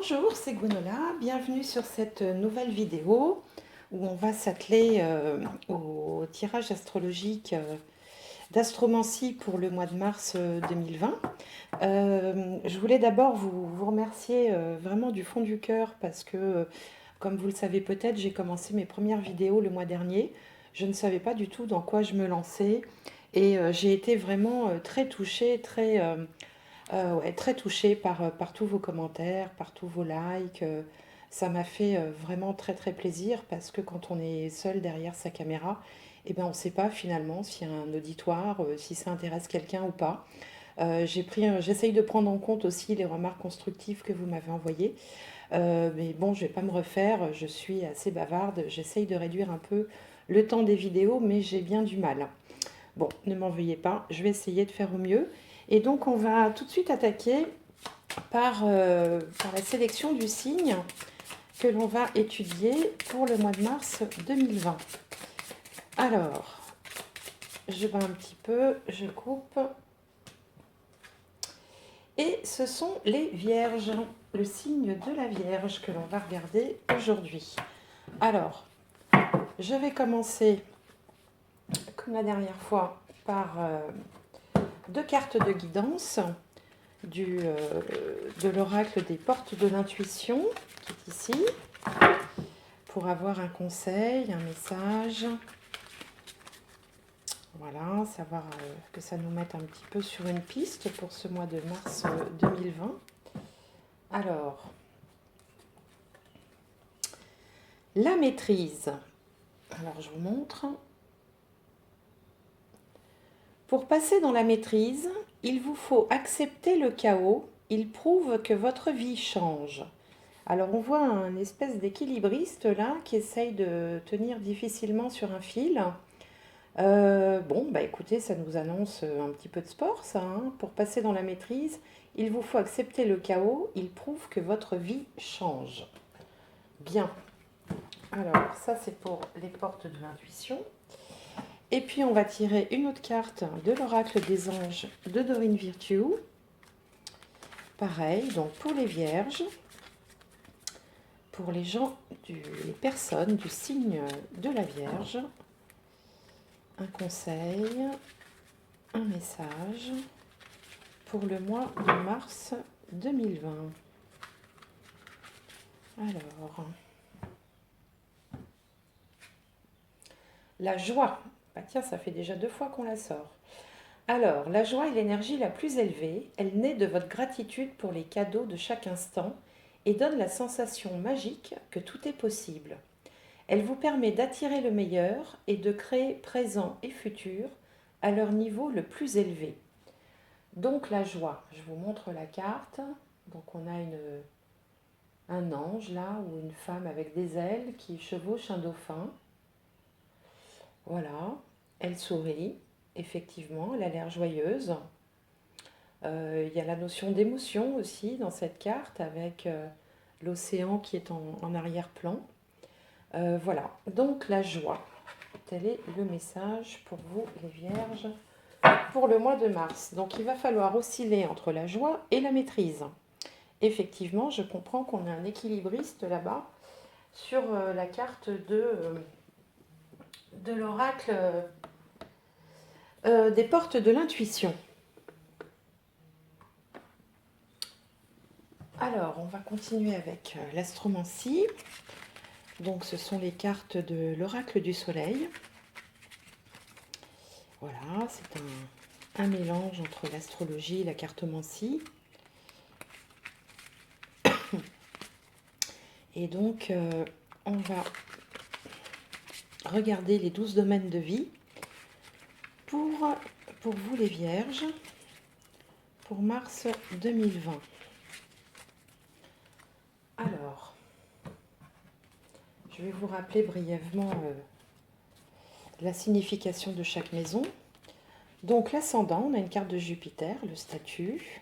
Bonjour, c'est Gwenola, bienvenue sur cette nouvelle vidéo où on va s'atteler au tirage astrologique d'astromancie pour le mois de mars 2020. Je voulais d'abord vous remercier vraiment du fond du cœur parce que, comme vous le savez peut-être, j'ai commencé mes premières vidéos le mois dernier. Je ne savais pas du tout dans quoi je me lançais et j'ai été vraiment très touchée, ouais, très touchée par tous vos commentaires, par tous vos likes. Ça m'a fait vraiment très plaisir parce que quand on est seul derrière sa caméra, eh ben, on ne sait pas finalement s'il y a un auditoire, si ça intéresse quelqu'un ou pas. J'essaye de prendre en compte aussi les remarques constructives que vous m'avez envoyées. Mais bon, je ne vais pas me refaire, je suis assez bavarde. J'essaye de réduire un peu le temps des vidéos, mais j'ai bien du mal. Bon, ne m'en veuillez pas, je vais essayer de faire au mieux. Et donc, on va tout de suite attaquer par la sélection du signe que l'on va étudier pour le mois de mars 2020. Alors, je vais un petit peu, je coupe. Et ce sont les Vierges, le signe de la Vierge que l'on va regarder aujourd'hui. Alors, je vais commencer, comme la dernière fois, par deux cartes de guidance de l'oracle des portes de l'intuition, qui est ici, pour avoir un conseil, un message. Voilà, savoir que ça nous mette un petit peu sur une piste pour ce mois de mars 2020. Alors, la maîtrise. Alors, je vous montre. Pour passer dans la maîtrise, il vous faut accepter le chaos. Il prouve que votre vie change. Alors, on voit un espèce d'équilibriste là qui essaye de tenir difficilement sur un fil. Bon, bah écoutez, ça nous annonce un petit peu de sport, ça, hein. Pour passer dans la maîtrise, il vous faut accepter le chaos. Il prouve que votre vie change. Bien. Alors, ça, c'est pour les portes de l'intuition. Et puis, on va tirer une autre carte de l'oracle des anges de Dorine Virtue. Pareil, donc pour les vierges, pour les gens, les personnes du signe de la Vierge, un conseil, un message pour le mois de mars 2020. Alors, la joie. Bah tiens, ça fait déjà 2 fois qu'on la sort. Alors, la joie est l'énergie la plus élevée. Elle naît de votre gratitude pour les cadeaux de chaque instant et donne la sensation magique que tout est possible. Elle vous permet d'attirer le meilleur et de créer présent et futur à leur niveau le plus élevé. Donc la joie, je vous montre la carte. Donc on a un ange là, ou une femme avec des ailes qui chevauche un dauphin. Voilà, elle sourit, effectivement, elle a l'air joyeuse. Il y a la notion d'émotion aussi dans cette carte avec l'océan qui est en arrière-plan. Voilà, donc la joie. Tel est le message pour vous les vierges pour le mois de mars. Donc il va falloir osciller entre la joie et la maîtrise. Effectivement, je comprends qu'on a un équilibriste là-bas sur la carte de l'oracle des portes de l'intuition. Alors, on va continuer avec l'astromancie. Donc, ce sont les cartes de l'oracle du soleil. Voilà, c'est un mélange entre l'astrologie et la cartomancie. Et donc, on va regarder les 12 domaines de vie pour vous les vierges, pour mars 2020. Alors, je vais vous rappeler brièvement la signification de chaque maison. Donc l'ascendant, on a une carte de Jupiter, le statut.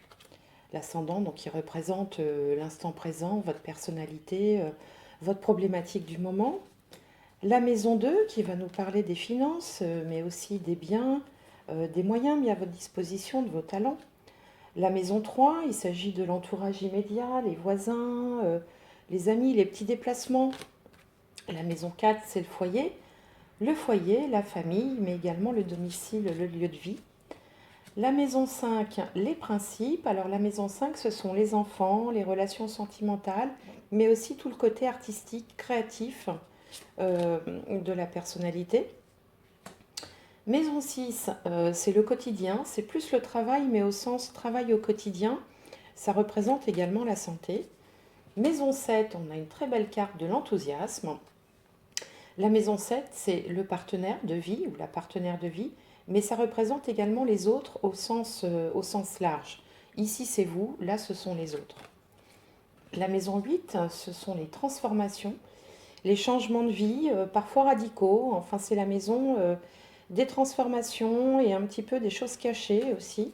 L'ascendant, donc, qui représente l'instant présent, votre personnalité, votre problématique du moment. La maison 2, qui va nous parler des finances, mais aussi des biens, des moyens mis à votre disposition, de vos talents. La maison 3, il s'agit de l'entourage immédiat, les voisins, les amis, les petits déplacements. La maison 4, c'est le foyer. Le foyer, la famille, mais également le domicile, le lieu de vie. La maison 5, les principes. Alors la maison 5, ce sont les enfants, les relations sentimentales, mais aussi tout le côté artistique, créatif de la personnalité. Maison 6, c'est le quotidien, c'est plus le travail, mais au sens travail au quotidien. Ça représente également la santé. Maison 7, on a une très belle carte de l'enthousiasme. La maison 7, c'est le partenaire de vie ou la partenaire de vie, mais ça représente également les autres au sens large. Ici, c'est vous, là, ce sont les autres. La maison 8, ce sont les transformations, les changements de vie, parfois radicaux. Enfin, c'est la maison des transformations et un petit peu des choses cachées aussi.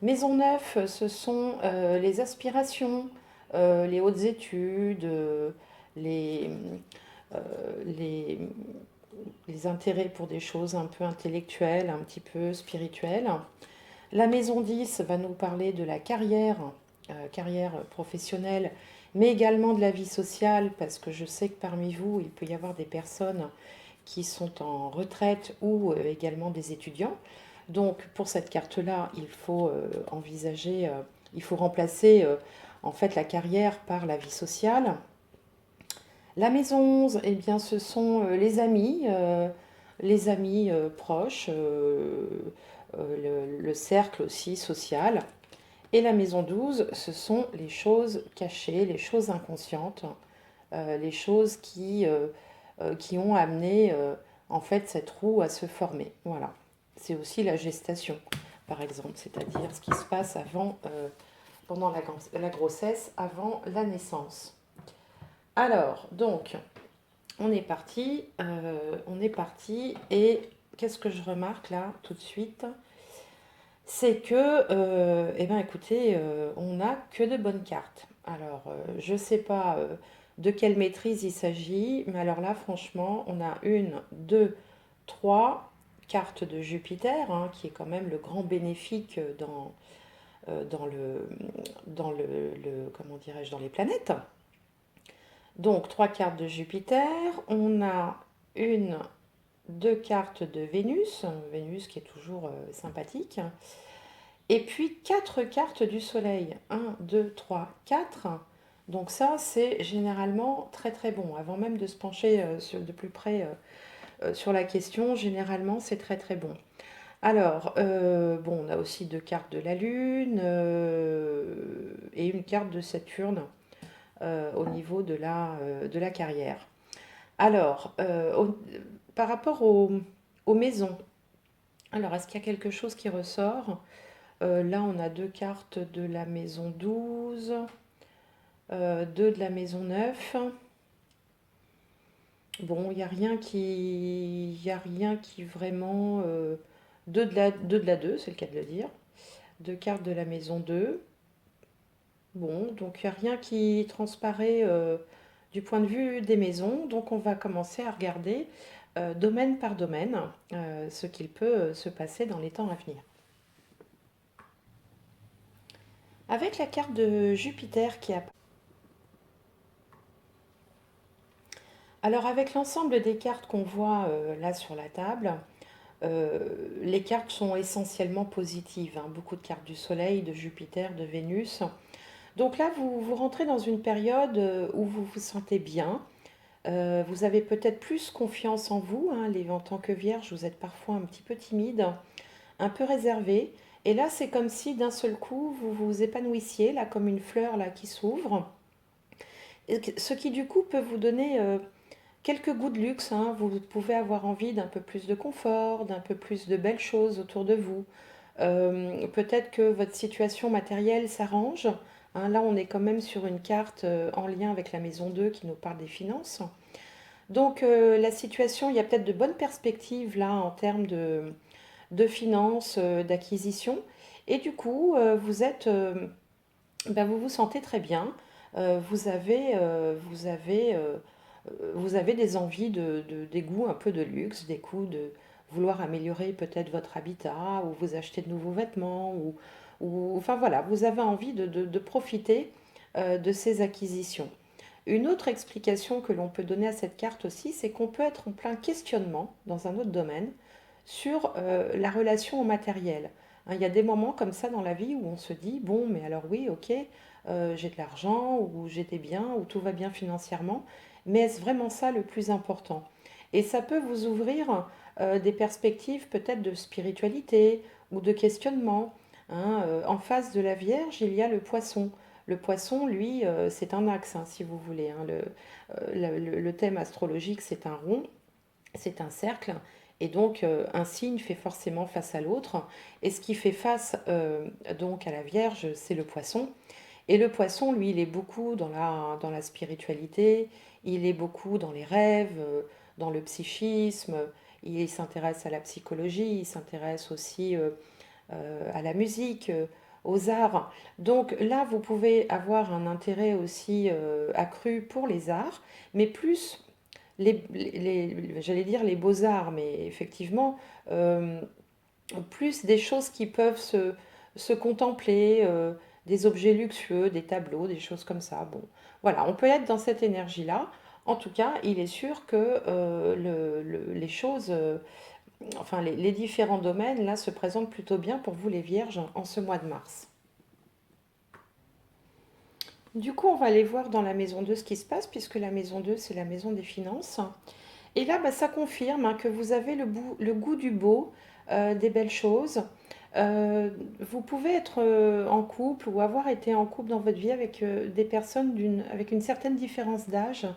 Maison 9, ce sont les aspirations, les hautes études, les, euh, les, les intérêts pour des choses un peu intellectuelles, un petit peu spirituelles. La maison 10 va nous parler de la carrière, carrière professionnelle, mais également de la vie sociale, parce que je sais que parmi vous, il peut y avoir des personnes qui sont en retraite ou également des étudiants. Donc pour cette carte-là, il faut envisager, il faut remplacer en fait la carrière par la vie sociale. La maison 11, eh bien, ce sont les amis proches, le cercle aussi social. Et la maison 12, ce sont les choses cachées, les choses inconscientes, les choses qui ont amené en fait cette roue à se former. Voilà. C'est aussi la gestation, par exemple, c'est-à-dire ce qui se passe avant, pendant la grossesse, avant la naissance. Alors, donc, on est parti, et qu'est-ce que je remarque là tout de suite? C'est que, eh bien, écoutez, on n'a que de bonnes cartes. Alors, je ne sais pas de quelle maîtrise il s'agit, mais alors là, franchement, on a une, deux, trois cartes de Jupiter, hein, qui est quand même le grand bénéfique dans comment dirais-je, dans les planètes. Donc, trois cartes de Jupiter. On a une, deux cartes de Vénus, Vénus qui est toujours sympathique. Et puis quatre cartes du Soleil. Un, 2, 3, 4. Donc ça, c'est généralement très très bon. Avant même de se pencher de plus près sur la question, généralement, c'est très très bon. Alors, bon, on a aussi deux cartes de la Lune et une carte de Saturne au niveau de la carrière. Alors, par rapport aux maisons, alors est-ce qu'il y a quelque chose qui ressort? Là, on a deux cartes de la maison 12, deux de la maison 9. Bon, il y a rien qui vraiment... deux de la 2, c'est le cas de le dire. Deux cartes de la maison 2. Bon, donc il n'y a rien qui transparaît du point de vue des maisons. Donc on va commencer à regarder domaine par domaine ce qu'il peut se passer dans les temps à venir. Avec la carte de Jupiter qui apparaît. Alors avec l'ensemble des cartes qu'on voit là sur la table, les cartes sont essentiellement positives, hein. Beaucoup de cartes du Soleil, de Jupiter, de Vénus. Donc là, vous rentrez dans une période où vous vous sentez bien. Vous avez peut-être plus confiance en vous, hein. En tant que Vierge, vous êtes parfois un petit peu timide, un peu réservé. Et là, c'est comme si d'un seul coup, vous vous épanouissiez, là, comme une fleur là, qui s'ouvre. Ce qui du coup peut vous donner quelques goûts de luxe, hein. Vous pouvez avoir envie d'un peu plus de confort, d'un peu plus de belles choses autour de vous. Peut-être que votre situation matérielle s'arrange, hein. Là, on est quand même sur une carte en lien avec la maison 2 qui nous parle des finances. Donc, la situation, il y a peut-être de bonnes perspectives là en termes de finances, d'acquisition. Et du coup, ben, vous vous sentez très bien. Vous avez des envies des goûts un peu de luxe, des coups de vouloir améliorer peut-être votre habitat, ou vous acheter de nouveaux vêtements, ou ou enfin voilà, vous avez envie de profiter de ces acquisitions. Une autre explication que l'on peut donner à cette carte aussi, c'est qu'on peut être en plein questionnement dans un autre domaine sur la relation au matériel. Hein, il y a des moments comme ça dans la vie où on se dit, bon, mais alors oui, ok, j'ai de l'argent, ou j'ai des biens, ou tout va bien financièrement, mais est-ce vraiment ça le plus important? Et ça peut vous ouvrir des perspectives peut-être de spiritualité ou de questionnement. Hein. En face de la Vierge, il y a le poisson. Le poisson, lui, c'est un axe, hein, si vous voulez. Hein. Le thème astrologique, c'est un rond, c'est un cercle. Et donc, un signe fait forcément face à l'autre. Et ce qui fait face donc à la Vierge, c'est le poisson. Et le poisson, lui, il est beaucoup dans la spiritualité, il est beaucoup dans les rêves, dans le psychisme, il s'intéresse à la psychologie, il s'intéresse aussi à la musique, aux arts. Donc là, vous pouvez avoir un intérêt aussi accru pour les arts, mais plus j'allais dire les beaux-arts, mais effectivement, euh, plus des choses qui peuvent se contempler, des objets luxueux, des tableaux, des choses comme ça. Bon, voilà, on peut être dans cette énergie-là. En tout cas, il est sûr que les choses, enfin les différents domaines, là, se présentent plutôt bien pour vous les vierges en ce mois de mars. Du coup, on va aller voir dans la maison 2 ce qui se passe, puisque la maison 2, c'est la maison des finances. Et là, bah, ça confirme, hein, que vous avez le goût du beau, des belles choses. Vous pouvez être en couple ou avoir été en couple dans votre vie avec des personnes avec une certaine différence d'âge.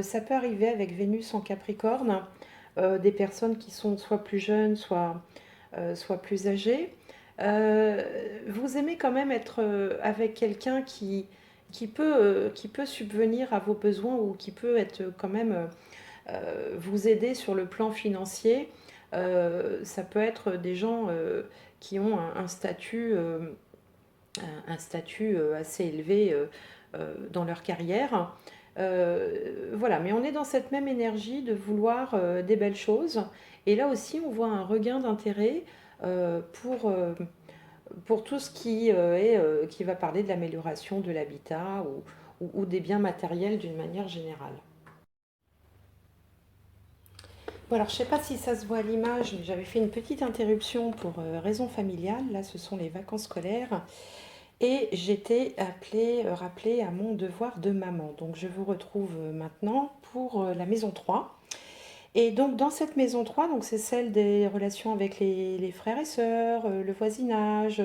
Ça peut arriver avec Vénus en Capricorne, des personnes qui sont soit plus jeunes, soit plus âgées. Vous aimez quand même être avec quelqu'un qui peut subvenir à vos besoins, ou qui peut être quand même vous aider sur le plan financier. Ça peut être des gens qui ont un statut assez élevé dans leur carrière. Voilà, mais on est dans cette même énergie de vouloir des belles choses. Et là aussi, on voit un regain d'intérêt euh, pour, euh, pour tout ce qui va parler de l'amélioration de l'habitat, ou des biens matériels d'une manière générale. Bon, alors je ne sais pas si ça se voit à l'image, mais j'avais fait une petite interruption pour raison familiale. Là, ce sont les vacances scolaires. Et j'étais rappelée à mon devoir de maman. Donc je vous retrouve maintenant pour la maison 3. Et donc dans cette maison 3, donc c'est celle des relations avec les frères et sœurs, le voisinage,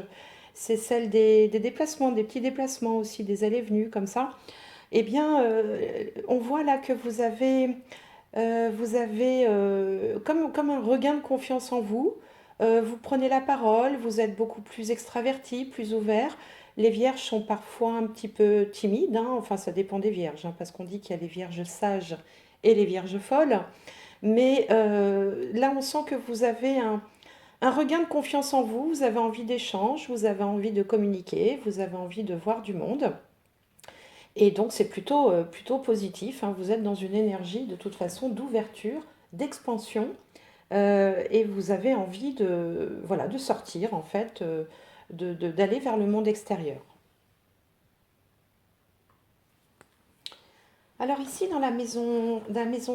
c'est celle des déplacements, des petits déplacements aussi, des allées-venues comme ça. Eh bien, on voit là que vous avez comme un regain de confiance en vous. Vous prenez la parole, vous êtes beaucoup plus extraverti, plus ouvert. Les vierges sont parfois un petit peu timides, hein. Enfin, ça dépend des vierges, hein, parce qu'on dit qu'il y a les vierges sages et les vierges folles. Mais là, on sent que vous avez un regain de confiance en vous, vous avez envie d'échange, vous avez envie de communiquer, vous avez envie de voir du monde. Et donc c'est plutôt positif, hein. Vous êtes dans une énergie de toute façon d'ouverture, d'expansion, et vous avez envie voilà, de sortir en fait, d'aller vers le monde extérieur. Alors ici dans la maison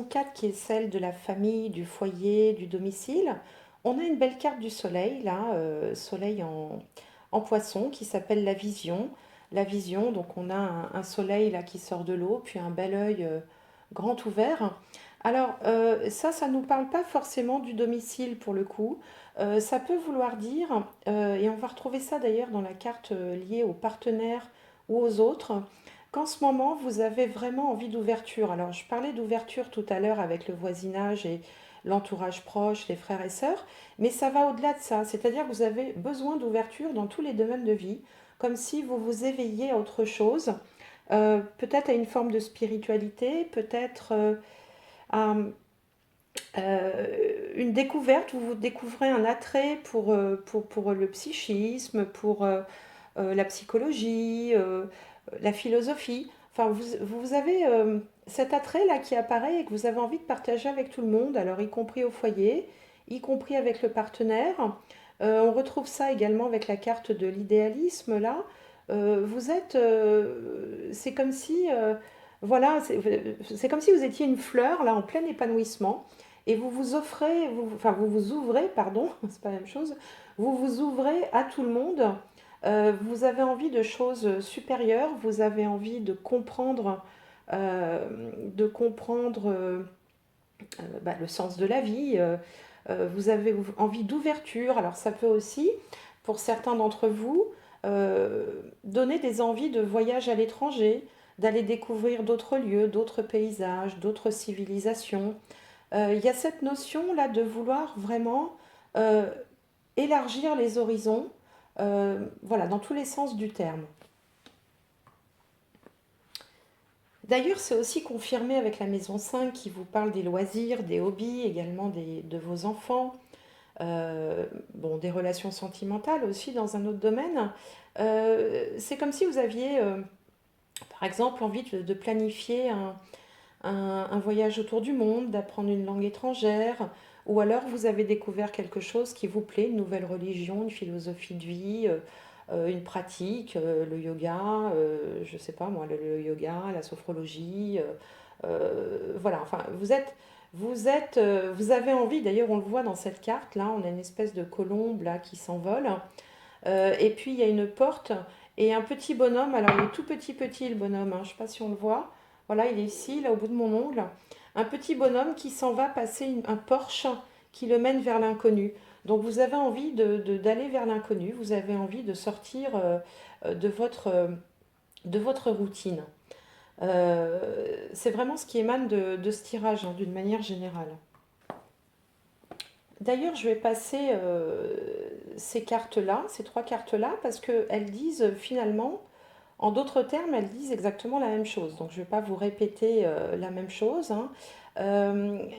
4, qui est celle de la famille, du foyer, du domicile, on a une belle carte du soleil là, soleil en poisson, qui s'appelle la vision. La vision, donc on a un soleil là qui sort de l'eau, puis un bel œil grand ouvert. Alors ça ne nous parle pas forcément du domicile pour le coup. Ça peut vouloir dire, et on va retrouver ça d'ailleurs dans la carte liée aux partenaires ou aux autres, qu'en ce moment vous avez vraiment envie d'ouverture. Alors je parlais d'ouverture tout à l'heure avec le voisinage et l'entourage proche, les frères et sœurs, mais ça va au-delà de ça. C'est-à-dire que vous avez besoin d'ouverture dans tous les domaines de vie, comme si vous vous éveilliez à autre chose, peut-être à une forme de spiritualité, peut-être à une découverte, où vous découvrez un attrait pour le psychisme, pour la psychologie, la philosophie. Enfin, vous avez cet attrait-là qui apparaît et que vous avez envie de partager avec tout le monde, alors y compris au foyer, y compris avec le partenaire. On retrouve ça également avec la carte de l'idéalisme, là. C'est comme si, voilà, c'est comme si vous étiez une fleur, là, en plein épanouissement, et vous vous offrez, enfin, vous vous ouvrez, pardon, c'est pas la même chose, vous vous ouvrez à tout le monde. Vous avez envie de choses supérieures, vous avez envie de comprendre le sens de la vie. Vous avez envie d'ouverture. Alors ça peut aussi, pour certains d'entre vous, donner des envies de voyage à l'étranger, d'aller découvrir d'autres lieux, d'autres paysages, d'autres civilisations. Il y a cette notion-là de vouloir vraiment euh, élargir les horizons, voilà, dans tous les sens du terme. D'ailleurs, c'est aussi confirmé avec la maison 5 qui vous parle des loisirs, des hobbies, également de vos enfants. Bon, des relations sentimentales aussi dans un autre domaine. C'est comme si vous aviez, par exemple, envie de planifier un voyage autour du monde, d'apprendre une langue étrangère, ou alors vous avez découvert quelque chose qui vous plaît, une nouvelle religion, une philosophie de vie, une pratique, le yoga, je sais pas moi, le yoga, la sophrologie, voilà, enfin, vous avez envie, d'ailleurs on le voit dans cette carte, là, on a une espèce de colombe là qui s'envole, et puis il y a une porte et un petit bonhomme, alors il est tout petit petit le bonhomme, hein, je sais pas si on le voit, voilà, il est ici, là au bout de mon ongle, un petit bonhomme qui s'en va passer un Porsche qui le mène vers l'inconnu. Donc vous avez envie d'aller vers l'inconnu, vous avez envie de sortir de votre routine. C'est vraiment ce qui émane de ce tirage, hein, d'une manière générale. D'ailleurs, je vais passer ces cartes-là, ces trois cartes-là, parce qu'elles disent finalement, en d'autres termes, elles disent exactement la même chose. Donc, je ne vais pas vous répéter la même chose, hein.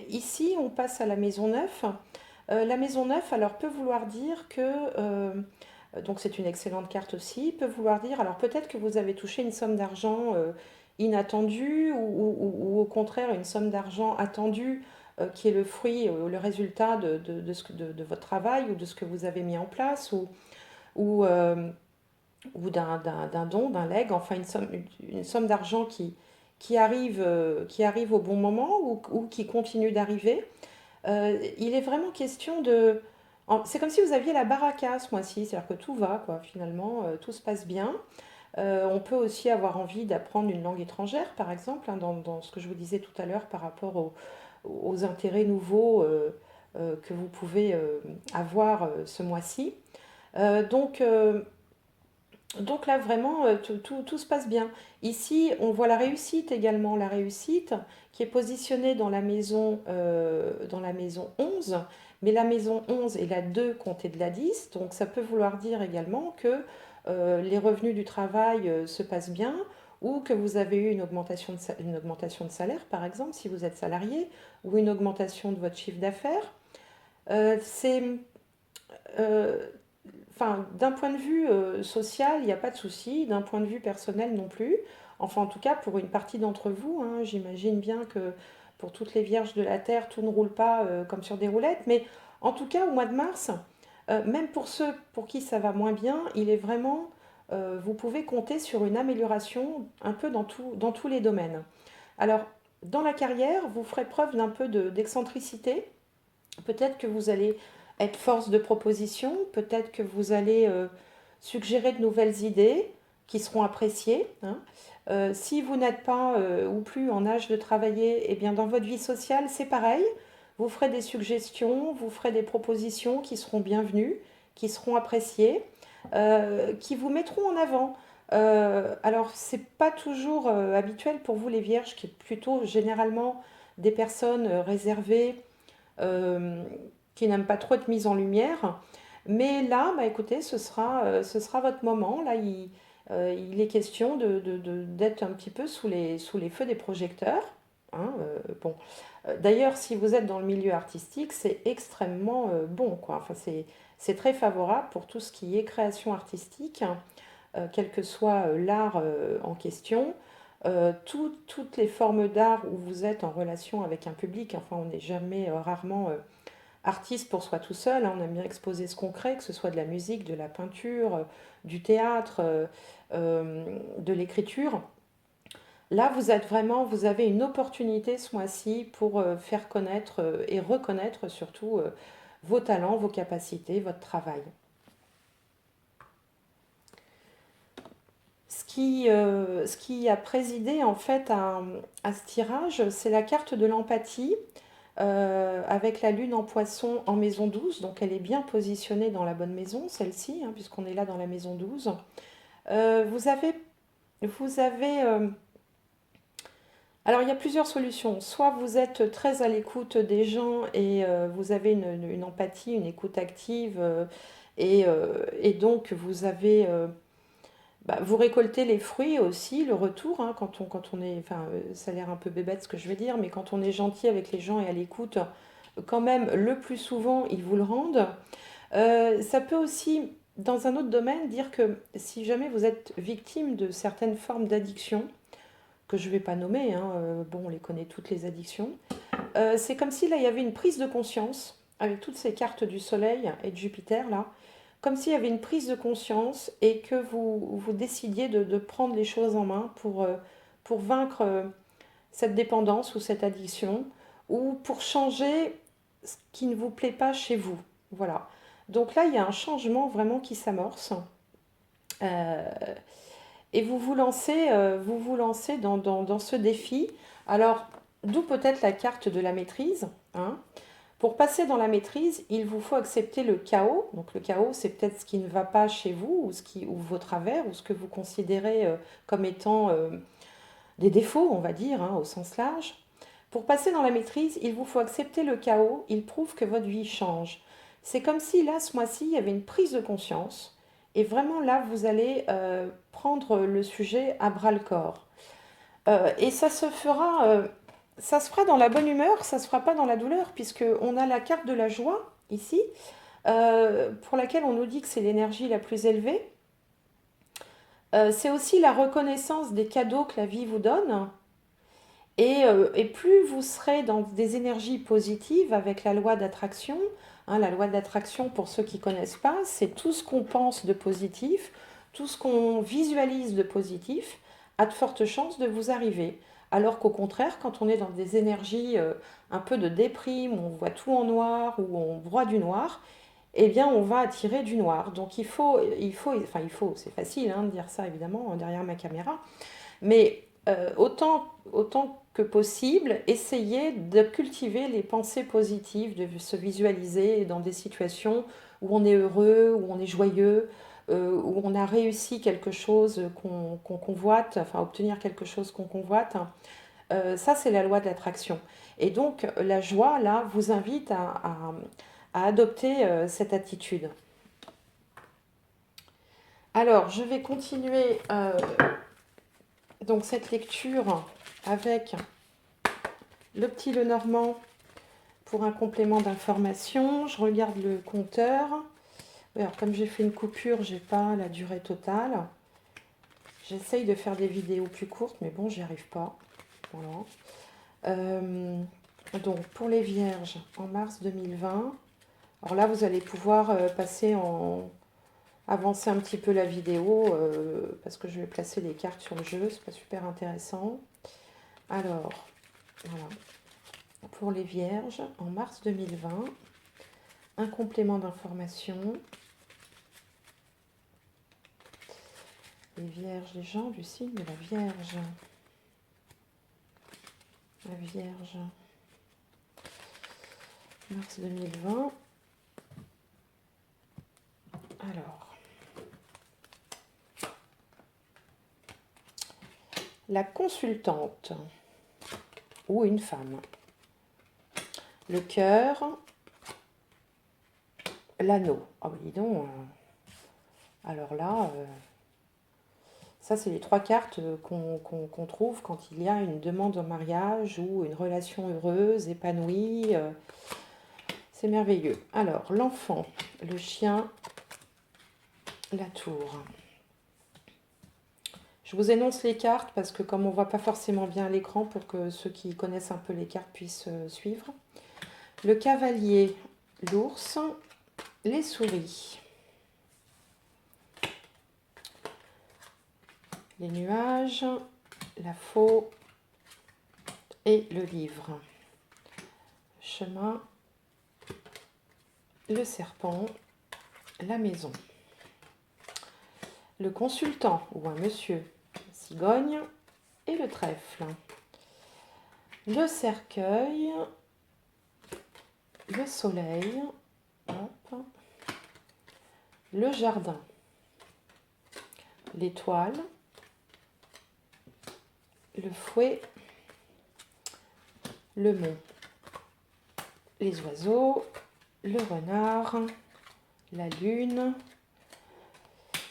Ici, on passe à la maison 9. La maison 9, alors, peut vouloir dire que, donc c'est une excellente carte aussi, peut vouloir dire, alors peut-être que vous avez touché une somme d'argent inattendue ou au contraire une somme d'argent attendue qui est le fruit, le résultat de votre travail ou de ce que vous avez mis en place ou, euh, ou d'un don, d'un legs, enfin une somme d'argent qui arrive au bon moment ou qui continue d'arriver. Il est vraiment question de... C'est comme si vous aviez la baraka ce mois-ci, c'est-à-dire que tout va, quoi, finalement, tout se passe bien. On peut aussi avoir envie d'apprendre une langue étrangère, par exemple, hein, dans ce que je vous disais tout à l'heure par rapport aux intérêts nouveaux que vous pouvez avoir ce mois-ci. Euh, donc, euh, donc là, vraiment, tout se passe bien. Ici, on voit la réussite également, la réussite qui est positionnée dans la maison 11, mais la maison 11 est la 2 comptée de la 10, donc ça peut vouloir dire également que les revenus du travail se passent bien ou que vous avez eu une augmentation de salaire, par exemple, si vous êtes salarié, ou une augmentation de votre chiffre d'affaires. C'est euh, Enfin, d'un point de vue social, il n'y a pas de souci, d'un point de vue personnel non plus. Enfin, en tout cas, pour une partie d'entre vous, hein, j'imagine bien que pour toutes les vierges de la Terre, tout ne roule pas comme sur des roulettes. Mais en tout cas, au mois de mars, même pour ceux pour qui ça va moins bien, il est vraiment, vous pouvez compter sur une amélioration un peu dans tous les domaines. Alors, dans la carrière, vous ferez preuve d'un peu d'excentricité. Peut-être que vous allez être force de proposition, peut-être que vous allez suggérer de nouvelles idées qui seront appréciées, hein. Si vous n'êtes pas ou plus en âge de travailler, eh bien dans votre vie sociale, c'est pareil. Vous ferez des suggestions, vous ferez des propositions qui seront bienvenues, qui seront appréciées, qui vous mettront en avant. Alors, c'est pas toujours habituel pour vous, les vierges, qui êtes plutôt généralement des personnes réservées, euh, qui n'aiment pas trop être mise en lumière. Mais là, bah, écoutez, ce sera votre moment. Là, il est question d'être un petit peu sous les feux des projecteurs, hein, bon. D'ailleurs, si vous êtes dans le milieu artistique, c'est extrêmement bon, quoi. Enfin, c'est très favorable pour tout ce qui est création artistique, hein, quel que soit l'art en question. Toutes les formes d'art où vous êtes en relation avec un public, enfin on n'est jamais rarement artiste pour soi tout seul, hein, on aime bien exposer ce qu'on crée, que ce soit de la musique, de la peinture, du théâtre, de l'écriture. Là, vous êtes vraiment, vous avez une opportunité ce mois-ci pour faire connaître et reconnaître surtout vos talents, vos capacités, votre travail. Ce qui a présidé en fait à ce tirage, c'est la carte de l'empathie avec la lune en poisson en maison 12. Donc elle est bien positionnée dans la bonne maison, celle-ci, hein, puisqu'on est là dans la maison 12. Vous avez, vous avez alors il y a plusieurs solutions. Soit vous êtes très à l'écoute des gens et vous avez une empathie, une écoute active et donc vous avez bah, vous récoltez les fruits aussi, le retour, hein, quand on est, enfin, ça a l'air un peu bébête ce que je vais dire, mais quand on est gentil avec les gens et à l'écoute, quand même, le plus souvent, ils vous le rendent. Ça peut aussi, dans un autre domaine, dire que si jamais vous êtes victime de certaines formes d'addiction, que je ne vais pas nommer, hein, bon, on les connaît toutes les addictions, c'est comme si là, il y avait une prise de conscience, avec toutes ces cartes du Soleil et de Jupiter, là, comme s'il y avait une prise de conscience et que vous décidiez de prendre les choses en main pour vaincre cette dépendance ou cette addiction, ou pour changer ce qui ne vous plaît pas chez vous. Voilà. Donc là, il y a un changement vraiment qui s'amorce. Euh, et vous vous lancez dans ce défi. Alors, d'où peut-être la carte de la maîtrise, hein. Pour passer dans la maîtrise, il vous faut accepter le chaos. Donc le chaos, c'est peut-être ce qui ne va pas chez vous ou vos travers ou ce que vous considérez comme étant des défauts, on va dire, hein, au sens large. Pour passer dans la maîtrise, il vous faut accepter le chaos. Il prouve que votre vie change. C'est comme si là, ce mois-ci, il y avait une prise de conscience. Et vraiment là, vous allez prendre le sujet à bras le corps. Et ça se fera dans la bonne humeur, ça se fera pas dans la douleur, puisque on a la carte de la joie ici, pour laquelle on nous dit que c'est l'énergie la plus élevée. C'est aussi la reconnaissance des cadeaux que la vie vous donne. Et plus vous serez dans des énergies positives avec la loi d'attraction, hein, la loi d'attraction, pour ceux qui ne connaissent pas, c'est tout ce qu'on pense de positif, tout ce qu'on visualise de positif, a de fortes chances de vous arriver. Alors qu'au contraire, quand on est dans des énergies un peu de déprime, où on voit tout en noir, où on voit du noir, eh bien on va attirer du noir. Donc c'est facile hein, de dire ça évidemment derrière ma caméra, mais autant que possible, essayer de cultiver les pensées positives, de se visualiser dans des situations où on est heureux, où on est joyeux, où on a réussi quelque chose qu'on convoite, enfin obtenir quelque chose qu'on convoite. Ça, c'est la loi de l'attraction. Et donc, la joie, là, vous invite à adopter cette attitude. Alors, je vais continuer donc cette lecture avec le petit Lenormand pour un complément d'information. Je regarde le compteur. Alors, comme j'ai fait une coupure, j'ai pas la durée totale. J'essaye de faire des vidéos plus courtes, mais bon, j'y arrive pas. Voilà. Donc, pour les vierges, en mars 2020. Alors là, vous allez pouvoir avancer un petit peu la vidéo parce que je vais placer les cartes sur le jeu. C'est pas super intéressant. Alors, voilà. Pour les vierges, en mars 2020, un complément d'information. Les vierges, les gens du signe de la Vierge. La Vierge. Mars 2020. Alors. La consultante. Ou une femme. Le cœur. L'anneau. Ah bah dis donc. Alors là, ça c'est les 3 cartes qu'on trouve quand il y a une demande en mariage ou une relation heureuse, épanouie. C'est merveilleux. Alors, l'enfant, le chien, la tour. Je vous énonce les cartes parce que comme on ne voit pas forcément bien à l'écran, pour que ceux qui connaissent un peu les cartes puissent suivre. Le cavalier, l'ours, les souris, les nuages, la faux et le livre. Chemin, le serpent, la maison. Le consultant ou un monsieur, cigogne et le trèfle. Le cercueil, le soleil, hop, le jardin, l'étoile, le fouet, le mont, les oiseaux, le renard, la lune,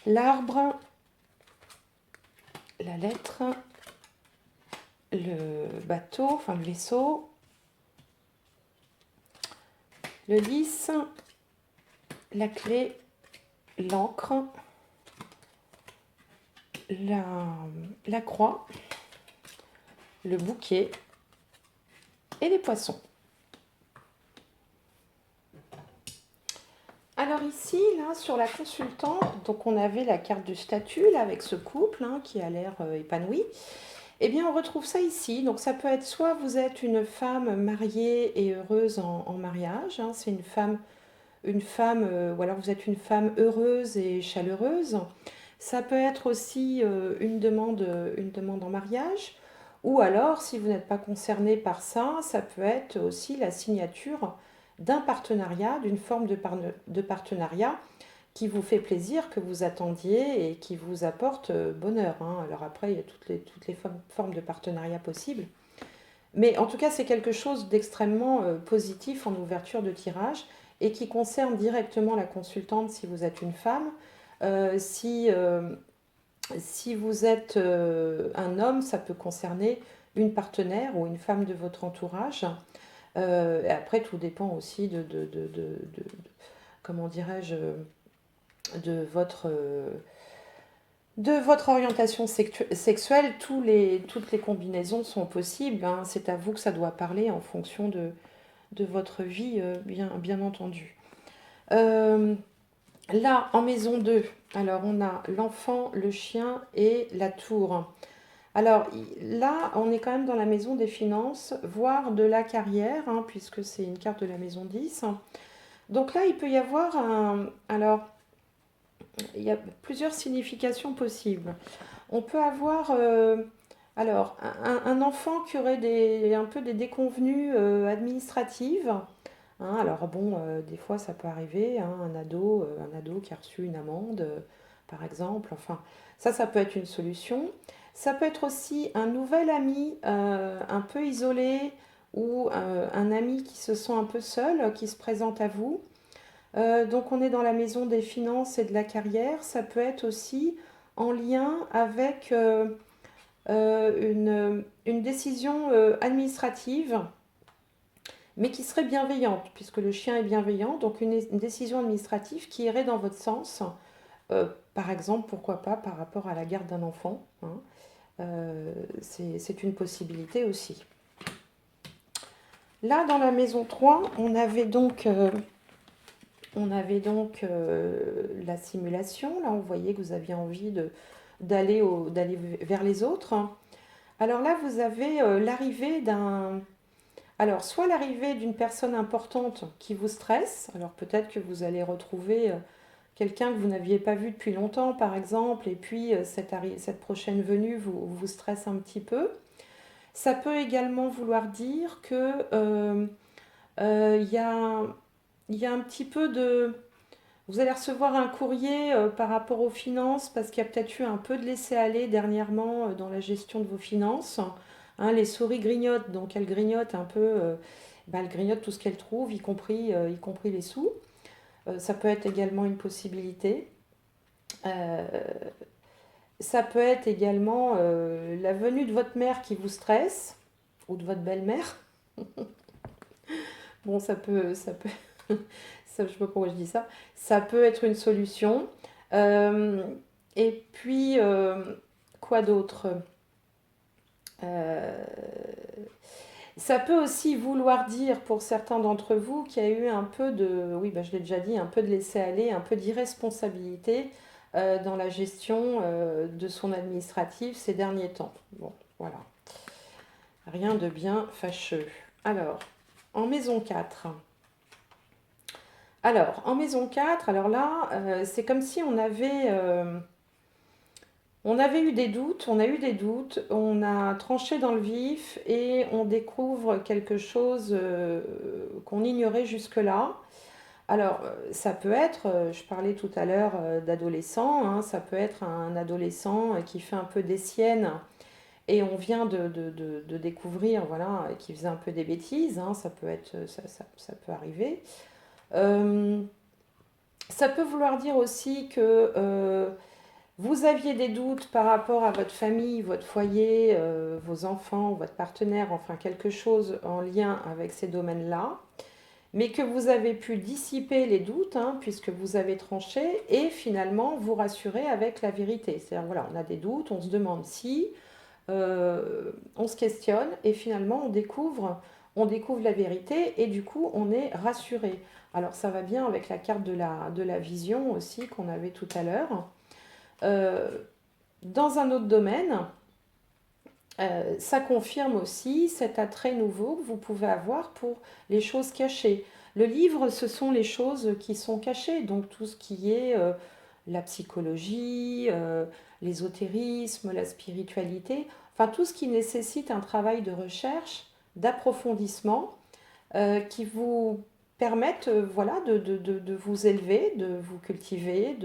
l'arbre, la lettre, le bateau, enfin le vaisseau, le lys, la clé, l'encre, la croix, le bouquet et les poissons. Alors ici, là, sur la consultante, donc on avait la carte du statut là, avec ce couple qui a l'air épanoui. Eh bien, on retrouve ça ici. Donc ça peut être soit vous êtes une femme mariée et heureuse en mariage, c'est une femme ou alors vous êtes une femme heureuse et chaleureuse. Ça peut être aussi une demande en mariage. Ou alors, si vous n'êtes pas concerné par ça, ça peut être aussi la signature d'un partenariat, d'une forme de partenariat qui vous fait plaisir, que vous attendiez et qui vous apporte bonheur. Alors après, il y a toutes les formes de partenariat possibles. Mais en tout cas, c'est quelque chose d'extrêmement positif en ouverture de tirage et qui concerne directement la consultante si vous êtes une femme. Si vous êtes un homme, ça peut concerner une partenaire ou une femme de votre entourage. Et après, tout dépend aussi comment dirais-je, de votre orientation sexuelle. Toutes les combinaisons sont possibles. C'est à vous que ça doit parler en fonction de votre vie, bien entendu. Là, en maison 2, alors on a l'enfant, le chien et la tour. Alors là, on est quand même dans la maison des finances, voire de la carrière, puisque c'est une carte de la maison 10. Donc là, il peut y avoir alors, il y a plusieurs significations possibles. On peut avoir alors un enfant qui aurait un peu des déconvenues administratives. Alors bon, des fois ça peut arriver, un ado qui a reçu une amende, par exemple. Enfin, ça peut être une solution. Ça peut être aussi un nouvel ami un peu isolé ou un ami qui se sent un peu seul, qui se présente à vous. Donc on est dans la maison des finances et de la carrière. Ça peut être aussi en lien avec une décision administrative, mais qui serait bienveillante, puisque le chien est bienveillant. Donc une décision administrative qui irait dans votre sens. Par exemple, pourquoi pas par rapport à la garde d'un enfant. C'est une possibilité aussi. Là, dans la maison 3, on avait donc la simulation. Là, on voyait que vous aviez envie d'aller vers les autres. Alors là, vous avez l'arrivée alors, soit l'arrivée d'une personne importante qui vous stresse. Alors peut-être que vous allez retrouver quelqu'un que vous n'aviez pas vu depuis longtemps, par exemple, et puis cette prochaine venue vous stresse un petit peu. Ça peut également vouloir dire que il y a un petit peu de... Vous allez recevoir un courrier par rapport aux finances parce qu'il y a peut-être eu un peu de laisser-aller dernièrement dans la gestion de vos finances. Les souris grignotent, donc elles grignotent un peu, elles grignotent tout ce qu'elles trouvent, y compris les sous. Ça peut être également une possibilité. Euh, Ça peut être également la venue de votre mère qui vous stresse, ou de votre belle-mère. Bon, ça, je sais pas pourquoi je dis ça. Ça peut être une solution. Euh, et puis, quoi d'autre? Euh, Ça peut aussi vouloir dire pour certains d'entre vous qu'il y a eu un peu de, oui, bah, je l'ai déjà dit, un peu de laisser-aller, un peu d'irresponsabilité dans la gestion de son administratif ces derniers temps. Bon, voilà. Rien de bien fâcheux. Alors, en maison 4. Alors, en maison 4, alors là, c'est comme si on avait eu des doutes, on a eu des doutes, on a tranché dans le vif et on découvre quelque chose qu'on ignorait jusque-là. Alors, ça peut être, je parlais tout à l'heure d'adolescent, hein, ça peut être un adolescent qui fait un peu des siennes et on vient de découvrir, voilà, qui faisait un peu des bêtises, hein, ça peut être, ça peut arriver. Euh, Ça peut vouloir dire aussi que vous aviez des doutes par rapport à votre famille, votre foyer, vos enfants, votre partenaire, enfin quelque chose en lien avec ces domaines-là, mais que vous avez pu dissiper les doutes, hein, puisque vous avez tranché, et finalement vous rassurer avec la vérité. C'est-à-dire, voilà, on a des doutes, on se demande si, on se questionne, et finalement on découvre la vérité, et du coup on est rassuré. Alors ça va bien avec la carte de la vision aussi qu'on avait tout à l'heure. Euh, dans un autre domaine, ça confirme aussi cet attrait nouveau que vous pouvez avoir pour les choses cachées. Le livre, ce sont les choses qui sont cachées, donc tout ce qui est la psychologie, l'ésotérisme, la spiritualité, enfin tout ce qui nécessite un travail de recherche, d'approfondissement, qui vous permettent voilà, de vous élever, de vous cultiver,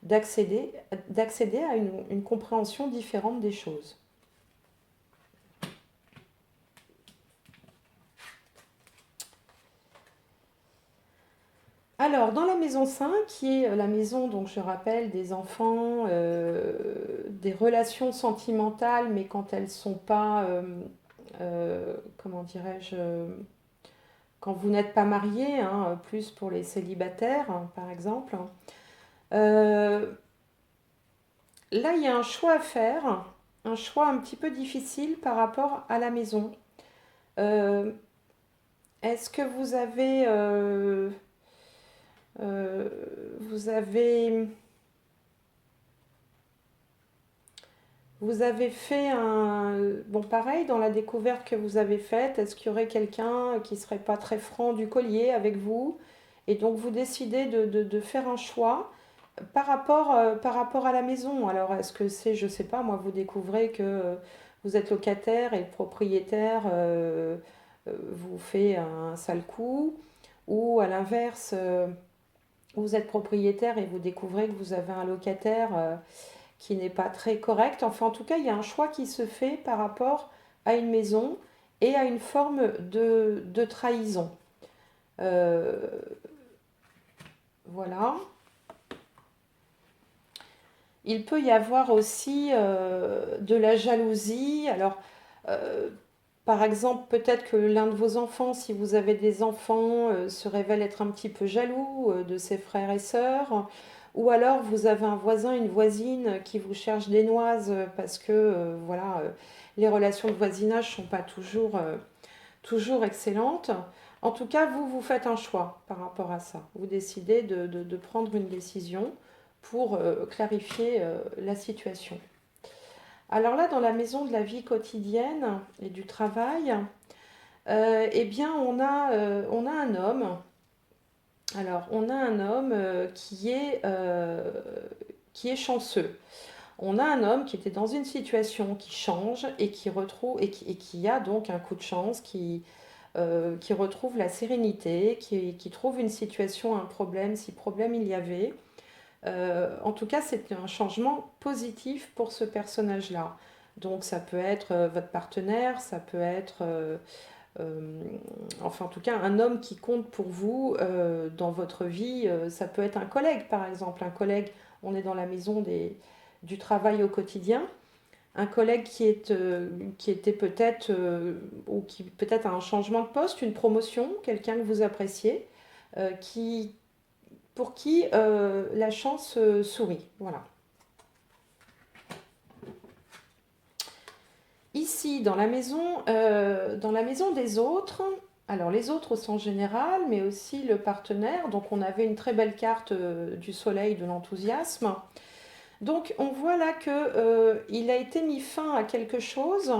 d'accéder, d'accéder à une compréhension différente des choses. Alors, dans la maison 5, qui est la maison, donc je rappelle, des enfants, des relations sentimentales, mais quand elles ne sont pas, comment dirais-je, quand vous n'êtes pas marié, hein, plus pour les célibataires, hein, par exemple. Euh, Là, il y a un choix à faire, un choix un petit peu difficile par rapport à la maison. Euh, Est-ce que euh, vous avez Vous avez fait un... Bon, pareil, dans la découverte que vous avez faite, est-ce qu'il y aurait quelqu'un qui serait pas très franc du collier avec vous? Et donc, vous décidez de faire un choix par rapport à la maison. Alors, est-ce que c'est, je sais pas, moi, vous découvrez que vous êtes locataire et le propriétaire vous fait un sale coup? Ou à l'inverse, vous êtes propriétaire et vous découvrez que vous avez un locataire qui n'est pas très correct. Enfin, en tout cas, il y a un choix qui se fait par rapport à une maison et à une forme de trahison. Euh, voilà. Il peut y avoir aussi de la jalousie. Alors, euh, par exemple, peut-être que l'un de vos enfants, si vous avez des enfants, se révèle être un petit peu jaloux de ses frères et sœurs. Ou alors vous avez un voisin, une voisine qui vous cherche des noises parce que voilà, les relations de voisinage ne sont pas toujours excellentes. En tout cas, vous faites un choix par rapport à ça. Vous décidez de prendre une décision pour clarifier la situation. Alors là, dans la maison de la vie quotidienne et du travail, eh bien, on a un homme. Alors, on a un homme qui est chanceux. On a un homme qui était dans une situation qui change et qui retrouve et qui a donc un coup de chance, qui retrouve la sérénité, qui trouve une situation, un problème, si problème il y avait. En tout cas, c'est un changement positif pour ce personnage-là. Donc ça peut être votre partenaire, ça peut être, euh, enfin en tout cas, un homme qui compte pour vous dans votre vie. Ça peut être un collègue, par exemple. Un collègue, on est dans la maison du travail au quotidien. Un collègue qui était peut-être, ou qui peut-être a un changement de poste, une promotion, quelqu'un que vous appréciez, qui, pour qui la chance sourit. Voilà. ici, dans la maison des autres, alors les autres au sens général, mais aussi le partenaire, donc on avait une très belle carte du soleil de l'enthousiasme. Donc on voit là que il a été mis fin à quelque chose,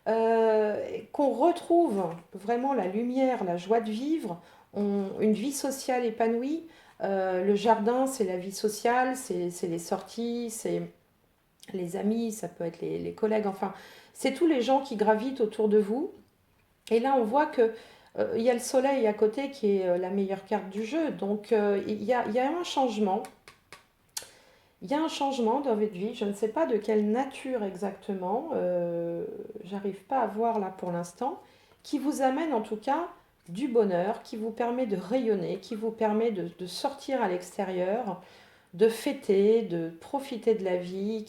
qu'on retrouve vraiment la lumière, la joie de vivre, une vie sociale épanouie. Le jardin, c'est la vie sociale, c'est les sorties, c'est les amis, ça peut être les collègues, enfin, c'est tous les gens qui gravitent autour de vous. Et là, on voit que il y a le soleil à côté qui est la meilleure carte du jeu. Donc, il y a un changement. Il y a un changement dans votre vie. Je ne sais pas de quelle nature exactement. J'arrive pas à voir là pour l'instant. Qui vous amène en tout cas du bonheur, qui vous permet de rayonner, qui vous permet de sortir à l'extérieur, de fêter, de profiter de la vie,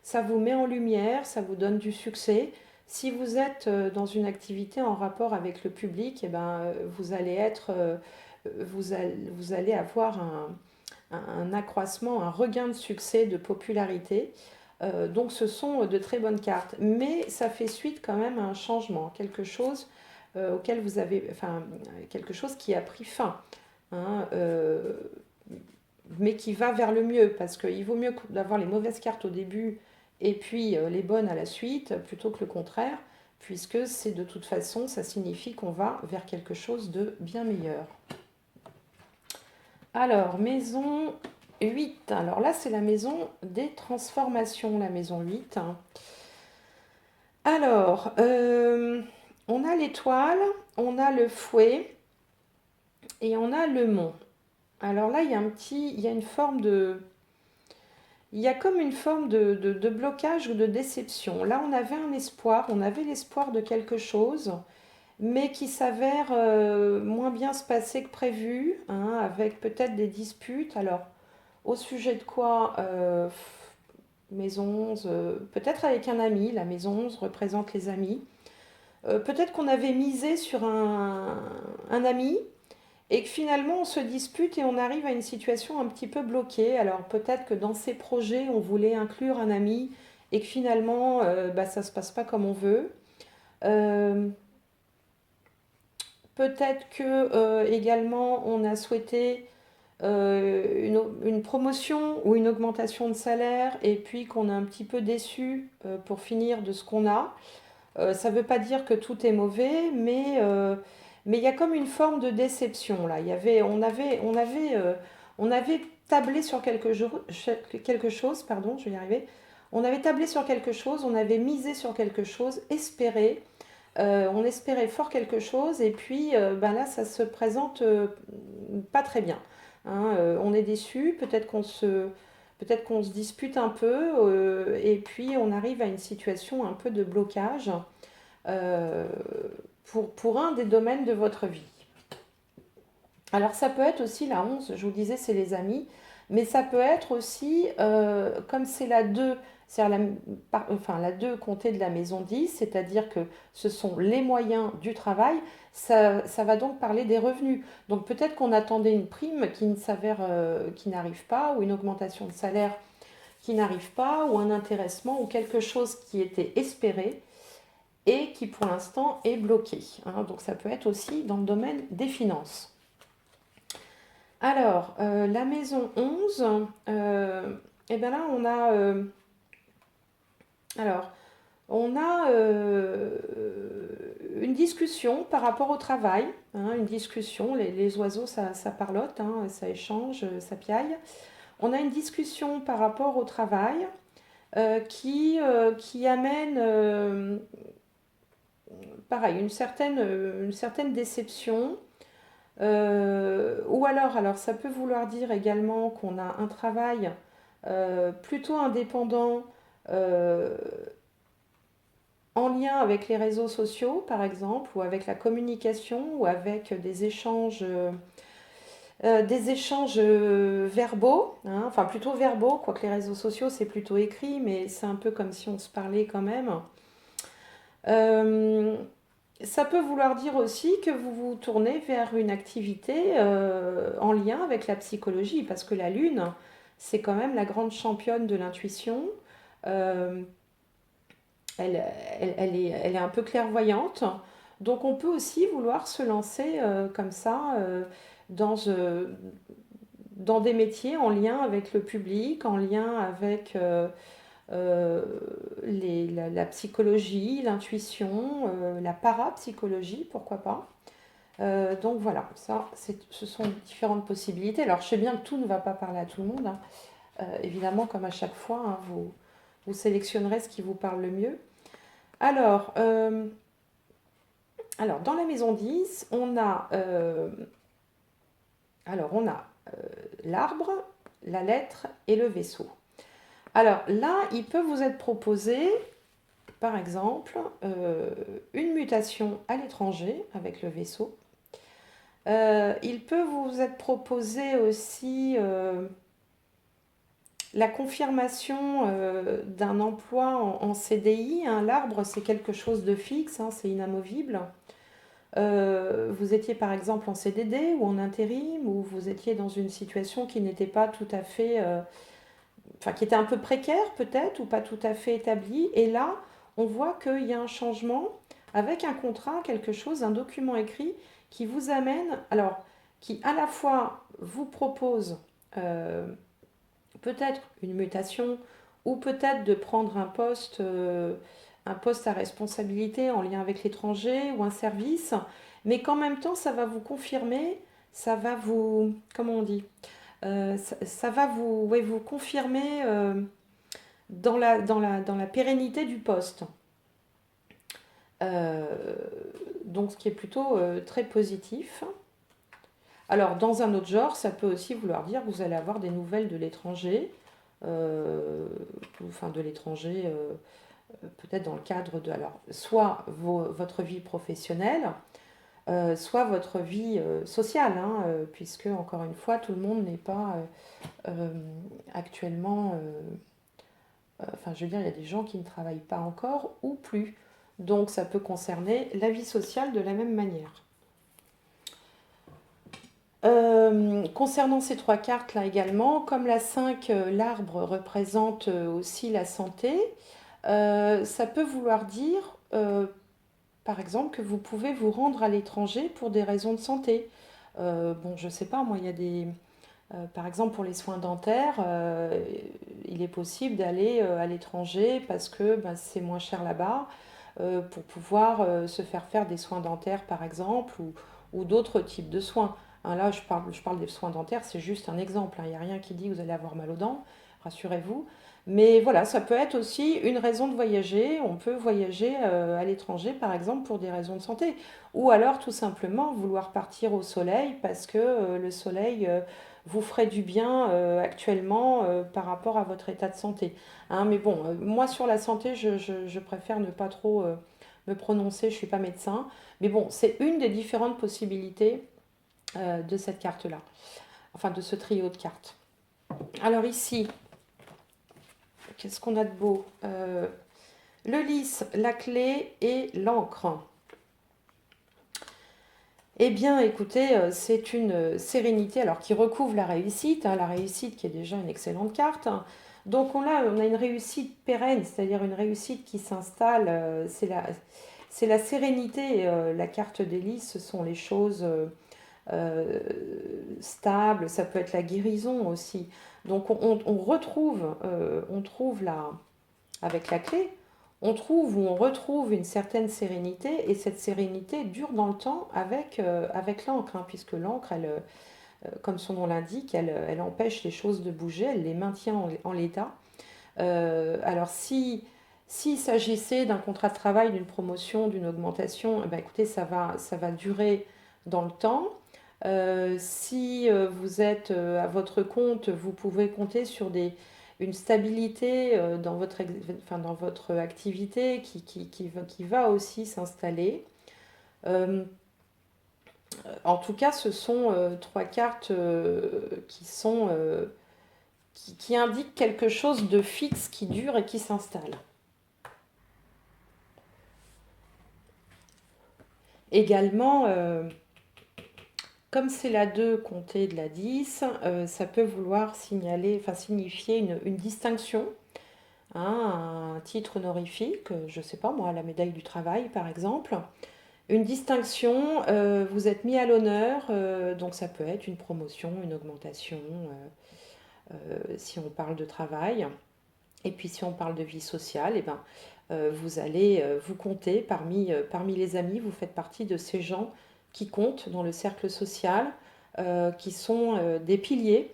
ça vous met en lumière, ça vous donne du succès. Si vous êtes dans une activité en rapport avec le public, eh ben, vous allez avoir un accroissement, un regain de succès, de popularité. Donc ce sont de très bonnes cartes. Mais ça fait suite quand même à un changement, quelque chose auquel vous avez, enfin, quelque chose qui a pris fin. Hein, mais qui va vers le mieux, parce qu'il vaut mieux d'avoir les mauvaises cartes au début et puis les bonnes à la suite, plutôt que le contraire, puisque c'est de toute façon, ça signifie qu'on va vers quelque chose de bien meilleur. Alors, maison 8. Alors là, c'est la maison des transformations, la maison 8. Alors, on a l'étoile, on a le fouet et on a le mont. Alors là, il y a une forme de, il y a comme une forme de blocage ou de déception. Là, on avait un espoir, on avait l'espoir de quelque chose, mais qui s'avère moins bien se passer que prévu, hein, avec peut-être des disputes. Alors, au sujet de quoi maison 11, peut-être avec un ami, la maison 11 représente les amis. Peut-être qu'on avait misé sur un ami et que finalement on se dispute et on arrive à une situation un petit peu bloquée. Alors peut-être que dans ces projets on voulait inclure un ami et que finalement bah, ça ne se passe pas comme on veut. Euh, Peut-être que également on a souhaité une promotion ou une augmentation de salaire et puis qu'on est un petit peu déçu pour finir de ce qu'on a. Ça ne veut pas dire que tout est mauvais, mais il y a comme une forme de déception là. On avait tablé sur quelque chose, pardon, je vais y arriver. On avait tablé sur quelque chose, on avait misé sur quelque chose, espéré. On espérait fort quelque chose et puis ben là ça se présente pas très bien. Hein. On est déçu, peut-être qu'on se dispute un peu et puis on arrive à une situation un peu de blocage euh, pour un des domaines de votre vie. Alors ça peut être aussi la 11, je vous disais c'est les amis, mais ça peut être aussi, comme c'est la 2, c'est-à-dire enfin, la 2 comptée de la maison 10, c'est-à-dire que ce sont les moyens du travail, ça va donc parler des revenus. Donc peut-être qu'on attendait une prime qui ne s'avère, qui n'arrive pas, ou une augmentation de salaire qui n'arrive pas, ou un intéressement, ou quelque chose qui était espéré et qui pour l'instant est bloqué. Hein. Donc ça peut être aussi dans le domaine des finances. Alors, la maison 11, et bien là, alors, on a une discussion par rapport au travail, hein, une discussion, les oiseaux, ça parlote, hein, ça échange, ça piaille. On a une discussion par rapport au travail qui amène, pareil, une certaine déception. Ou alors ça peut vouloir dire également qu'on a un travail plutôt indépendant euh, en lien avec les réseaux sociaux, par exemple, ou avec la communication, ou avec des échanges verbaux, hein, enfin plutôt verbaux, quoique les réseaux sociaux c'est plutôt écrit, mais c'est un peu comme si on se parlait quand même. Euh, Ça peut vouloir dire aussi que vous vous tournez vers une activité en lien avec la psychologie, parce que la Lune, c'est quand même la grande championne de l'intuition. Euh, elle, elle est un peu clairvoyante. Donc on peut aussi vouloir se lancer comme ça dans, dans des métiers en lien avec le public, en lien avec euh, la psychologie, l'intuition, la parapsychologie, pourquoi pas. Donc voilà, ça, ce sont différentes possibilités. Alors je sais bien que tout ne va pas parler à tout le monde, hein. Évidemment, comme à chaque fois, hein, vous sélectionnerez ce qui vous parle le mieux. Alors, dans la maison 10, on a l'arbre, la lettre et le vaisseau. Alors là, il peut vous être proposé, par exemple, une mutation à l'étranger avec le vaisseau. Il peut vous être proposé aussi la confirmation d'un emploi en CDI. Hein. L'arbre, c'est quelque chose de fixe, hein, c'est inamovible. Vous étiez par exemple en CDD ou en intérim, ou vous étiez dans une situation qui n'était pas tout à fait, enfin qui était un peu précaire peut-être, ou pas tout à fait établie. Et là, on voit qu'il y a un changement avec un contrat, quelque chose, un document écrit qui vous amène, alors qui à la fois vous propose peut-être une mutation ou peut-être de prendre un poste à responsabilité en lien avec l'étranger ou un service, mais qu'en même temps, ça va vous confirmer, ça va vous, comment on dit, ça va vous, ouais, vous confirmer dans la pérennité du poste. Euh, donc, ce qui est plutôt très positif. Alors, dans un autre genre, ça peut aussi vouloir dire que vous allez avoir des nouvelles de l'étranger, enfin de l'étranger, peut-être dans le cadre de, alors, soit votre vie professionnelle, soit votre vie sociale, hein, puisque, encore une fois, tout le monde n'est pas actuellement, enfin, je veux dire, il y a des gens qui ne travaillent pas encore ou plus. Donc, ça peut concerner la vie sociale de la même manière. Concernant ces trois cartes-là également, comme la 5, l'arbre représente aussi la santé, ça peut vouloir dire, par exemple, que vous pouvez vous rendre à l'étranger pour des raisons de santé. Bon, je sais pas, moi, il y a des... par exemple, pour les soins dentaires, il est possible d'aller à l'étranger parce que ben, c'est moins cher là-bas pour pouvoir se faire faire des soins dentaires, par exemple, ou d'autres types de soins. Hein, là, je parle des soins dentaires, c'est juste un exemple. Hein. Il n'y a rien qui dit que vous allez avoir mal aux dents, rassurez-vous. Mais voilà, ça peut être aussi une raison de voyager. On peut voyager à l'étranger, par exemple, pour des raisons de santé. Ou alors, tout simplement, vouloir partir au soleil parce que le soleil vous ferait du bien actuellement par rapport à votre état de santé. Hein, mais bon, moi sur la santé, je préfère ne pas trop me prononcer, je ne suis pas médecin. Mais bon, c'est une des différentes possibilités de cette carte-là, enfin de ce trio de cartes. Alors ici, qu'est-ce qu'on a de beau le lys, la clé et l'encre. Eh bien, écoutez, c'est une sérénité alors qui recouvre la réussite qui est déjà une excellente carte. Hein. Donc on a une réussite pérenne, c'est-à-dire une réussite qui s'installe. C'est la sérénité. La carte des lys, ce sont les choses euh, stables. Ça peut être la guérison aussi. Donc on trouve la, avec la clé, on trouve ou on retrouve une certaine sérénité et cette sérénité dure dans le temps avec l'encre, hein, puisque l'encre, comme son nom l'indique, elle empêche les choses de bouger, elle les maintient en l'état. Alors s'il s'agissait d'un contrat de travail, d'une promotion, d'une augmentation, eh ben, écoutez, ça va durer dans le temps. Si vous êtes à votre compte, vous pouvez compter sur une stabilité enfin, dans votre activité qui va aussi s'installer. Euh, En tout cas, ce sont trois cartes qui indiquent quelque chose de fixe, qui dure et qui s'installe. Également, comme c'est la 2 comptée de la 10, ça peut vouloir signifier une distinction hein, un titre honorifique, je ne sais pas moi, la médaille du travail par exemple. Une distinction, vous êtes mis à l'honneur, donc ça peut être une promotion, une augmentation, si on parle de travail. Et puis si on parle de vie sociale, eh ben, vous allez vous compter parmi les amis, vous faites partie de ces gens qui comptent dans le cercle social, qui sont hein, des piliers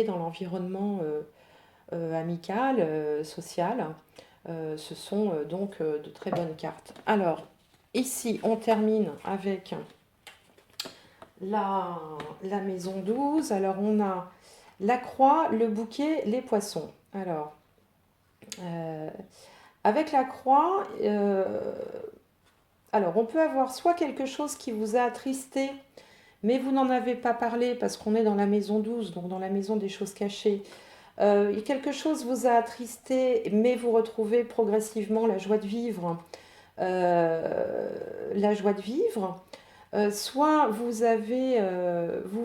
dans l'environnement amical, social. Ce sont donc de très bonnes cartes. Alors, ici, on termine avec la, la maison 12. Alors, on a la croix, le bouquet, les poissons. Alors, euh, avec la croix, alors on peut avoir soit quelque chose qui vous a attristé, mais vous n'en avez pas parlé parce qu'on est dans la maison 12, donc dans la maison des choses cachées. Quelque chose vous a attristé, mais vous retrouvez progressivement la joie de vivre. La joie de vivre. Soit vous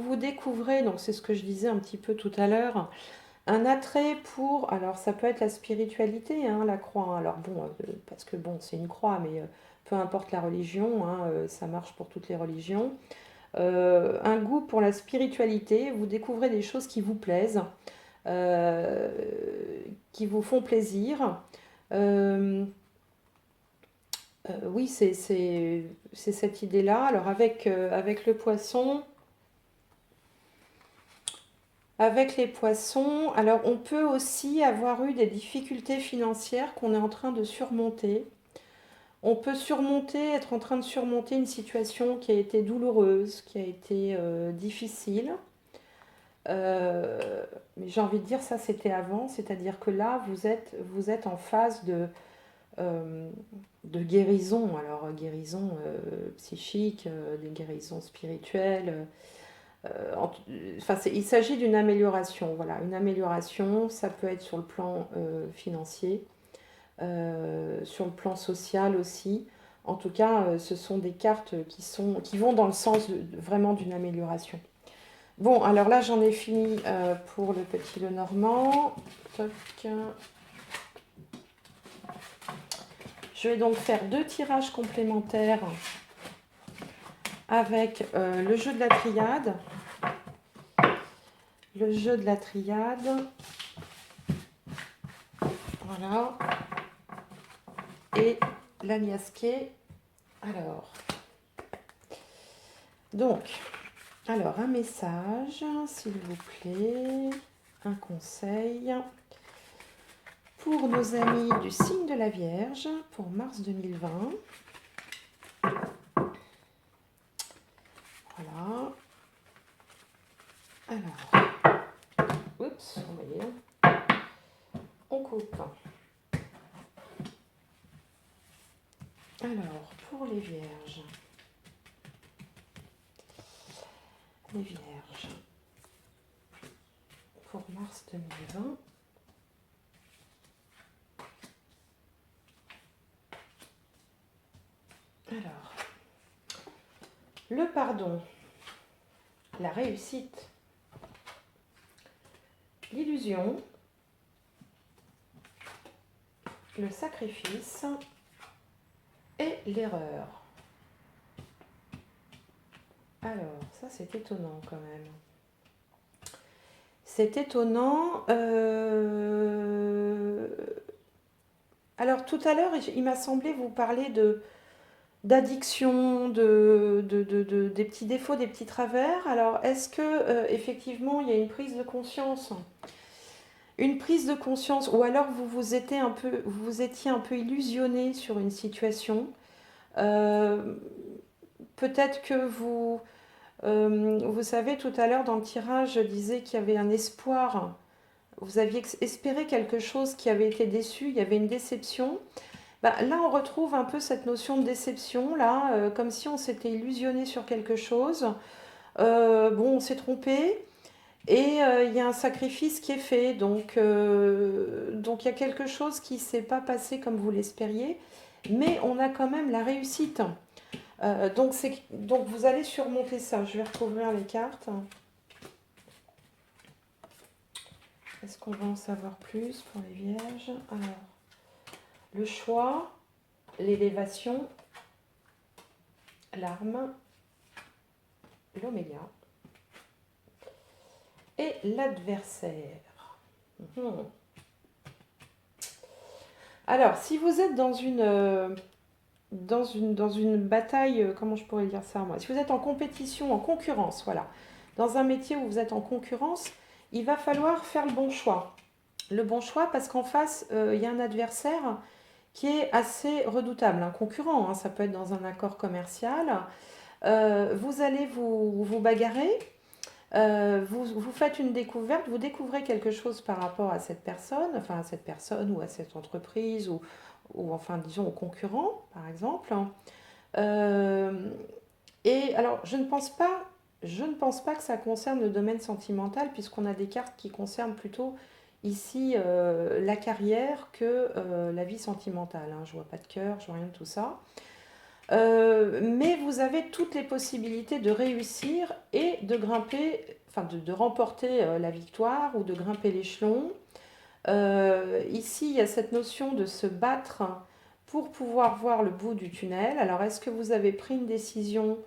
vous découvrez, donc c'est ce que je disais un petit peu tout à l'heure, un attrait pour, alors ça peut être la spiritualité, hein, la croix. Hein. Alors bon, parce que bon, c'est une croix, mais peu importe la religion, hein, ça marche pour toutes les religions. Un goût pour la spiritualité, vous découvrez des choses qui vous plaisent, euh, qui vous font plaisir. Euh, oui, c'est cette idée-là. Alors avec le poisson, avec les poissons, alors on peut aussi avoir eu des difficultés financières qu'on est en train de surmonter. On peut être en train de surmonter une situation qui a été douloureuse, qui a été difficile. Mais j'ai envie de dire ça, c'était avant, c'est-à-dire que là, vous êtes en phase euh, de guérison. Alors, guérison psychique, des guérisons spirituelles. Enfin, il s'agit d'une amélioration. Voilà, une amélioration, ça peut être sur le plan financier, sur le plan social aussi. En tout cas, ce sont des cartes qui vont dans le sens vraiment d'une amélioration. Bon, alors là, j'en ai fini pour le petit Lenormand. Toc. Je vais donc faire 2 tirages complémentaires avec le jeu de la triade. Le jeu de la triade. Voilà. Et l'aliasqué. Alors. Donc, alors un message, s'il vous plaît. Un conseil pour nos amis du signe de la Vierge pour mars 2020. Voilà. Alors, oups, on coupe. Alors, pour les Vierges. Les Vierges. Pour mars 2020. Alors, le pardon, la réussite, l'illusion, le sacrifice et l'erreur. Alors, ça c'est étonnant quand même. C'est étonnant. Alors tout à l'heure, il m'a semblé vous parler d'addiction, des petits défauts, des petits travers. Alors est-ce que effectivement il y a une prise de conscience? Une prise de conscience, ou alors vous vous étiez un peu illusionné sur une situation. Euh, Peut-être que vous savez, tout à l'heure dans le tirage, je disais qu'il y avait un espoir. Vous aviez espéré quelque chose qui avait été déçu, il y avait une déception. Bah, là, on retrouve un peu cette notion de déception, là, comme si on s'était illusionné sur quelque chose. Bon, on s'est trompé et il y a un sacrifice qui est fait. Donc il y a quelque chose qui ne s'est pas passé comme vous l'espériez, mais on a quand même la réussite. Donc vous allez surmonter ça. Je vais recouvrir les cartes. Est-ce qu'on va en savoir plus pour les vierges? Alors, le choix, l'élévation, l'arme, l'oméga et l'adversaire. Mhm. Alors, si vous êtes dans une bataille, comment je pourrais dire ça moi? Si vous êtes en compétition, en concurrence, voilà, dans un métier où vous êtes en concurrence, il va falloir faire le bon choix. Le bon choix parce qu'en face, il y a un adversaire qui est assez redoutable, un concurrent, hein, ça peut être dans un accord commercial. Vous allez vous bagarrer, vous faites une découverte, vous découvrez quelque chose par rapport à cette personne, enfin à cette personne ou à cette entreprise ou enfin disons au concurrent par exemple. Euh, et alors je ne pense pas que ça concerne le domaine sentimental puisqu'on a des cartes qui concernent plutôt ici la carrière que la vie sentimentale, hein. Je vois pas de cœur, je vois rien de tout ça. Mais vous avez toutes les possibilités de réussir et de grimper, enfin de remporter la victoire ou de grimper l'échelon. Ici, il y a cette notion de se battre pour pouvoir voir le bout du tunnel. Alors, est-ce que vous avez pris une décision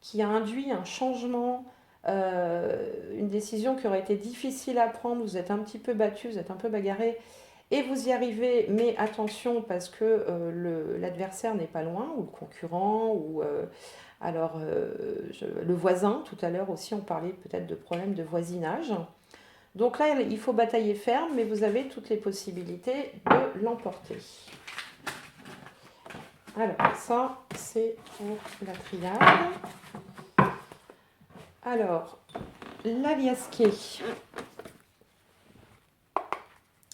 qui a induit un changement, une décision qui aurait été difficile à prendre, vous êtes un petit peu battu, vous êtes un peu bagarré, et vous y arrivez, mais attention parce que l'adversaire n'est pas loin, ou le concurrent, ou le voisin, tout à l'heure aussi on parlait peut-être de problèmes de voisinage. Donc là, il faut batailler ferme, mais vous avez toutes les possibilités de l'emporter. Alors, ça, c'est pour la triade. Alors, l'Aliasqué.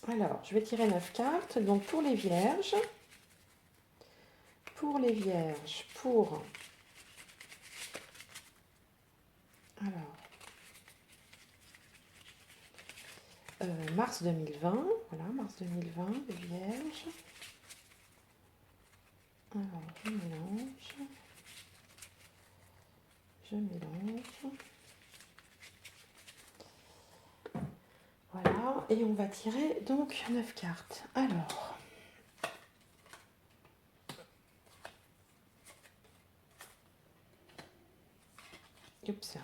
Alors, je vais tirer 9 cartes. Donc, pour les vierges, pour alors, mars 2020. Voilà, mars 2020, les vierges. Alors, je mélange. Voilà, et on va tirer donc 9 cartes. Alors, oups.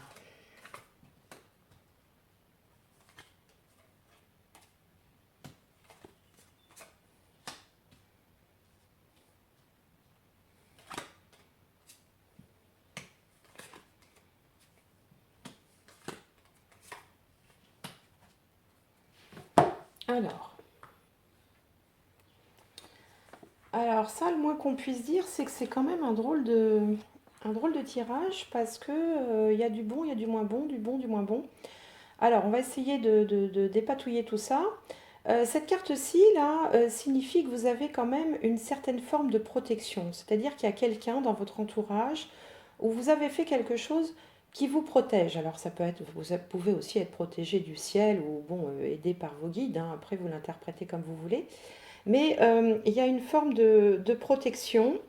Alors ça, le moins qu'on puisse dire, c'est que c'est quand même un drôle de tirage parce que il y a du bon, il y a du moins bon, du bon, du moins bon. Alors, on va essayer de dépatouiller tout ça. Cette carte-ci, là, signifie que vous avez quand même une certaine forme de protection. C'est-à-dire qu'il y a quelqu'un dans votre entourage où vous avez fait quelque chose qui vous protège. Alors, ça peut être, vous pouvez aussi être protégé du ciel ou, bon, aidé par vos guides, hein. Après, vous l'interprétez comme vous voulez. Mais il y a une forme de protection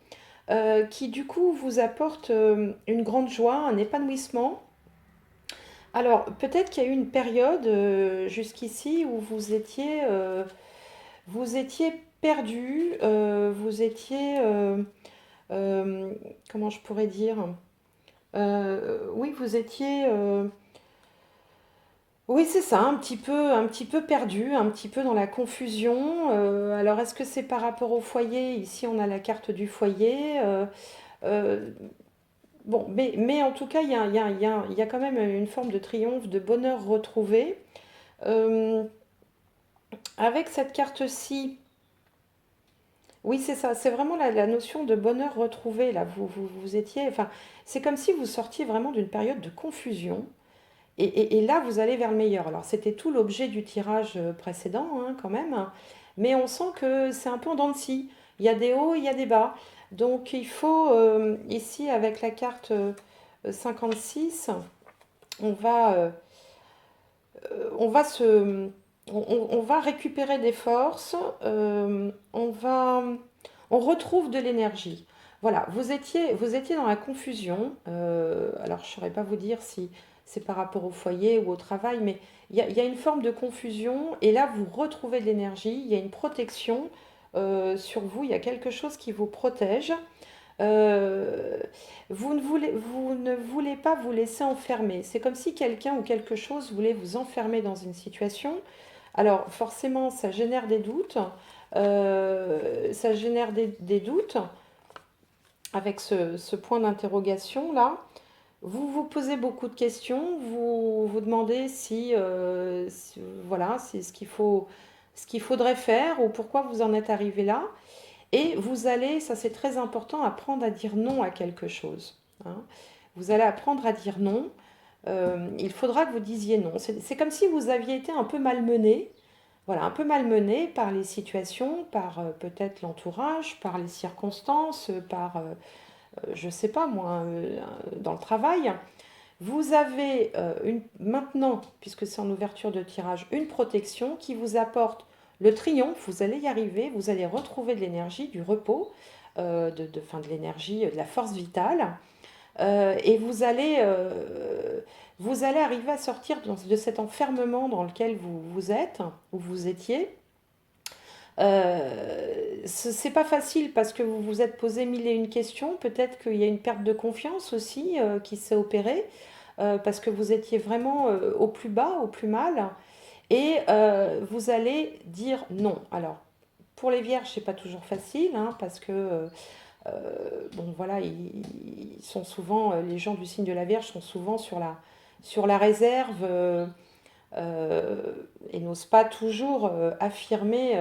qui, du coup, vous apporte une grande joie, un épanouissement. Alors, peut-être qu'il y a eu une période jusqu'ici où vous étiez perdu, vous étiez, euh, comment je pourrais dire, oui, vous étiez, oui, c'est ça, un petit peu perdu, un petit peu dans la confusion. Alors, est-ce que c'est par rapport au foyer? Ici, on a la carte du foyer. Euh, bon, mais en tout cas, il y a quand même une forme de triomphe, de bonheur retrouvé. Euh, Avec cette carte-ci, oui, c'est ça, c'est vraiment la notion de bonheur retrouvé. Là, vous étiez, enfin, c'est comme si vous sortiez vraiment d'une période de confusion. Et là, vous allez vers le meilleur. Alors, c'était tout l'objet du tirage précédent, hein, quand même. Mais on sent que c'est un peu en dents de scie. Il y a des hauts, il y a des bas. Donc, il faut, ici, avec la carte 56, on va, euh, on va se, on va récupérer des forces, on retrouve de l'énergie. Voilà, vous étiez dans la confusion. Alors, je ne saurais pas vous dire c'est par rapport au foyer ou au travail, mais il y a une forme de confusion et là vous retrouvez de l'énergie, il y a une protection sur vous, il y a quelque chose qui vous protège. Euh, vous ne voulez pas vous laisser enfermer. C'est comme si quelqu'un ou quelque chose voulait vous enfermer dans une situation. Alors forcément, ça génère des doutes. Ça génère des doutes avec ce point d'interrogation là. Vous vous posez beaucoup de questions, vous vous demandez voilà, c'est ce qu'il faudrait faire ou pourquoi vous en êtes arrivé là. Et vous allez, ça c'est très important, apprendre à dire non à quelque chose, hein. Vous allez apprendre à dire non. Il faudra que vous disiez non. C'est comme si vous aviez été un peu malmené, voilà, un peu malmené par les situations, par peut-être l'entourage, par les circonstances, par, je sais pas moi, dans le travail. Vous avez maintenant, puisque c'est en ouverture de tirage, une protection qui vous apporte le triomphe. Vous allez y arriver, vous allez retrouver de l'énergie, du repos, enfin, de l'énergie, de la force vitale. Et vous allez arriver à sortir de cet enfermement dans lequel vous êtes, où vous étiez. C'est pas facile parce que vous vous êtes posé mille et une questions. Peut-être qu'il y a une perte de confiance aussi qui s'est opérée parce que vous étiez vraiment au plus bas, au plus mal. Et vous allez dire non. Alors, pour les vierges, c'est pas toujours facile hein, parce que, bon, voilà, ils sont souvent, les gens du signe de la Vierge sont souvent sur la réserve et n'osent pas toujours affirmer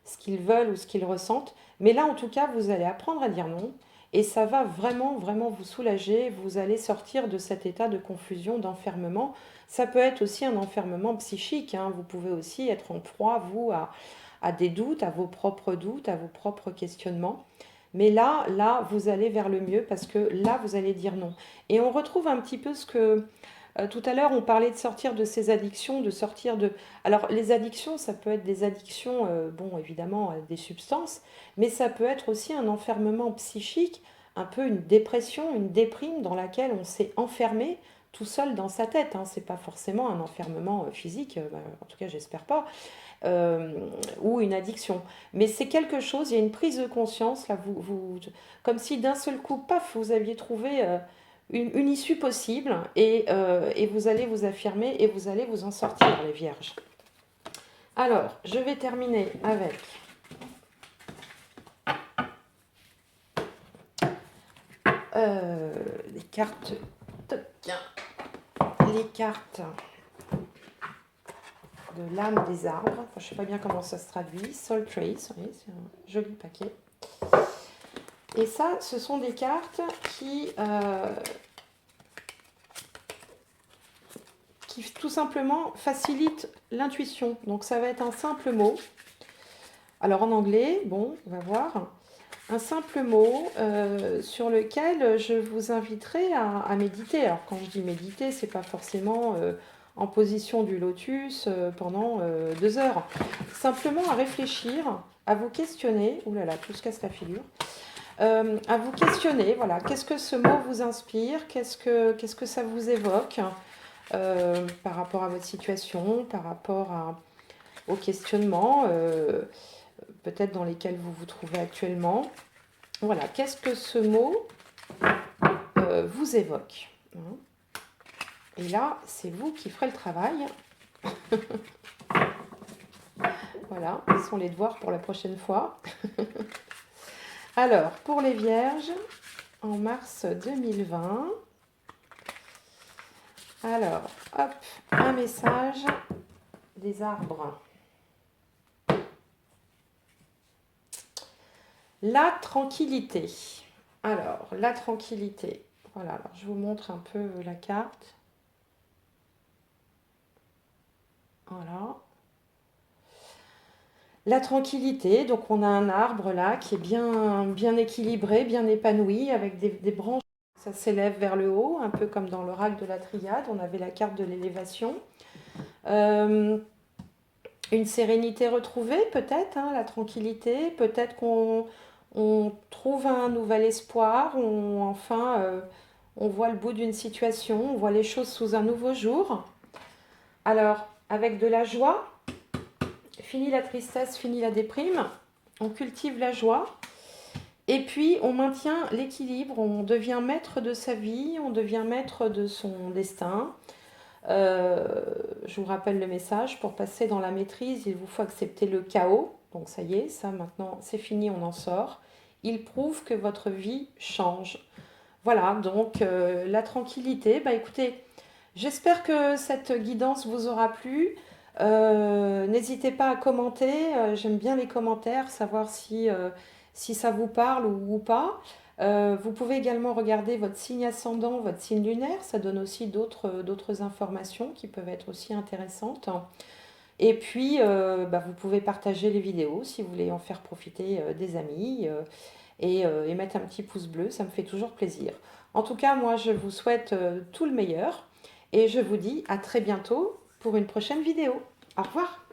ce qu'ils veulent ou ce qu'ils ressentent. Mais là, en tout cas, vous allez apprendre à dire non et ça va vraiment, vraiment vous soulager. Vous allez sortir de cet état de confusion, d'enfermement. Ça peut être aussi un enfermement psychique, hein. Vous pouvez aussi être en proie, vous, à des doutes, à vos propres doutes, à vos propres questionnements. Mais là, vous allez vers le mieux parce que là, vous allez dire non. Et on retrouve un petit peu ce que tout à l'heure, on parlait de sortir de ces addictions, de sortir de... Alors, les addictions, ça peut être des addictions, bon, évidemment, à des substances, mais ça peut être aussi un enfermement psychique, un peu une dépression, une déprime dans laquelle on s'est enfermé tout seul dans sa tête, hein. C'est pas forcément un enfermement physique, bah, en tout cas, j'espère pas, ou une addiction. Mais c'est quelque chose, il y a une prise de conscience, là, comme si d'un seul coup, paf, vous aviez trouvé une issue possible et vous allez vous affirmer et vous allez vous en sortir, les vierges. Alors, je vais terminer avec les cartes. Les cartes de l'âme des arbres. Enfin, je ne sais pas bien comment ça se traduit. Soul Trace, oui, c'est un joli paquet. Et ça, ce sont des cartes qui tout simplement facilitent l'intuition. Donc ça va être un simple mot. Alors en anglais, bon, on va voir. Un simple mot sur lequel je vous inviterai à méditer. Alors quand je dis méditer, c'est pas forcément en position du lotus pendant 2 heures. Simplement à réfléchir, à vous questionner. Ouh là là, tout se casse la figure. À vous questionner, voilà, qu'est-ce que ce mot vous inspire, qu'est-ce que ça vous évoque par rapport à votre situation, par rapport au questionnement, peut-être dans lesquels vous vous trouvez actuellement. Voilà, qu'est-ce que ce mot vous évoque, hein. Et là, c'est vous qui ferez le travail. Voilà, ce sont les devoirs pour la prochaine fois. Alors, pour les vierges, en mars 2020, alors, hop, un message des arbres. La tranquillité. Alors, la tranquillité. Voilà, alors je vous montre un peu la carte. Voilà. La tranquillité, donc on a un arbre là qui est bien, bien équilibré, bien épanoui, avec des branches, ça s'élève vers le haut, un peu comme dans l'oracle de la Triade, on avait la carte de l'élévation. Une sérénité retrouvée peut-être, hein, la tranquillité, peut-être qu'on trouve un nouvel espoir, enfin on voit le bout d'une situation, on voit les choses sous un nouveau jour. Alors, avec de la joie, fini la tristesse, fini la déprime, on cultive la joie. Et puis, on maintient l'équilibre, on devient maître de sa vie, on devient maître de son destin. Je vous rappelle le message, pour passer dans la maîtrise, il vous faut accepter le chaos. Donc ça y est, ça maintenant, c'est fini, on en sort. Il prouve que votre vie change. Voilà, donc la tranquillité. Bah écoutez, j'espère que cette guidance vous aura plu. N'hésitez pas à commenter. J'aime bien les commentaires, savoir si ça vous parle ou pas. Vous pouvez également regarder votre signe ascendant, votre signe lunaire. Ça donne aussi d'autres informations qui peuvent être aussi intéressantes. Et puis, bah, vous pouvez partager les vidéos si vous voulez en faire profiter des amis et mettre un petit pouce bleu. Ça me fait toujours plaisir. En tout cas, moi, je vous souhaite tout le meilleur et je vous dis à très bientôt pour une prochaine vidéo. Au revoir!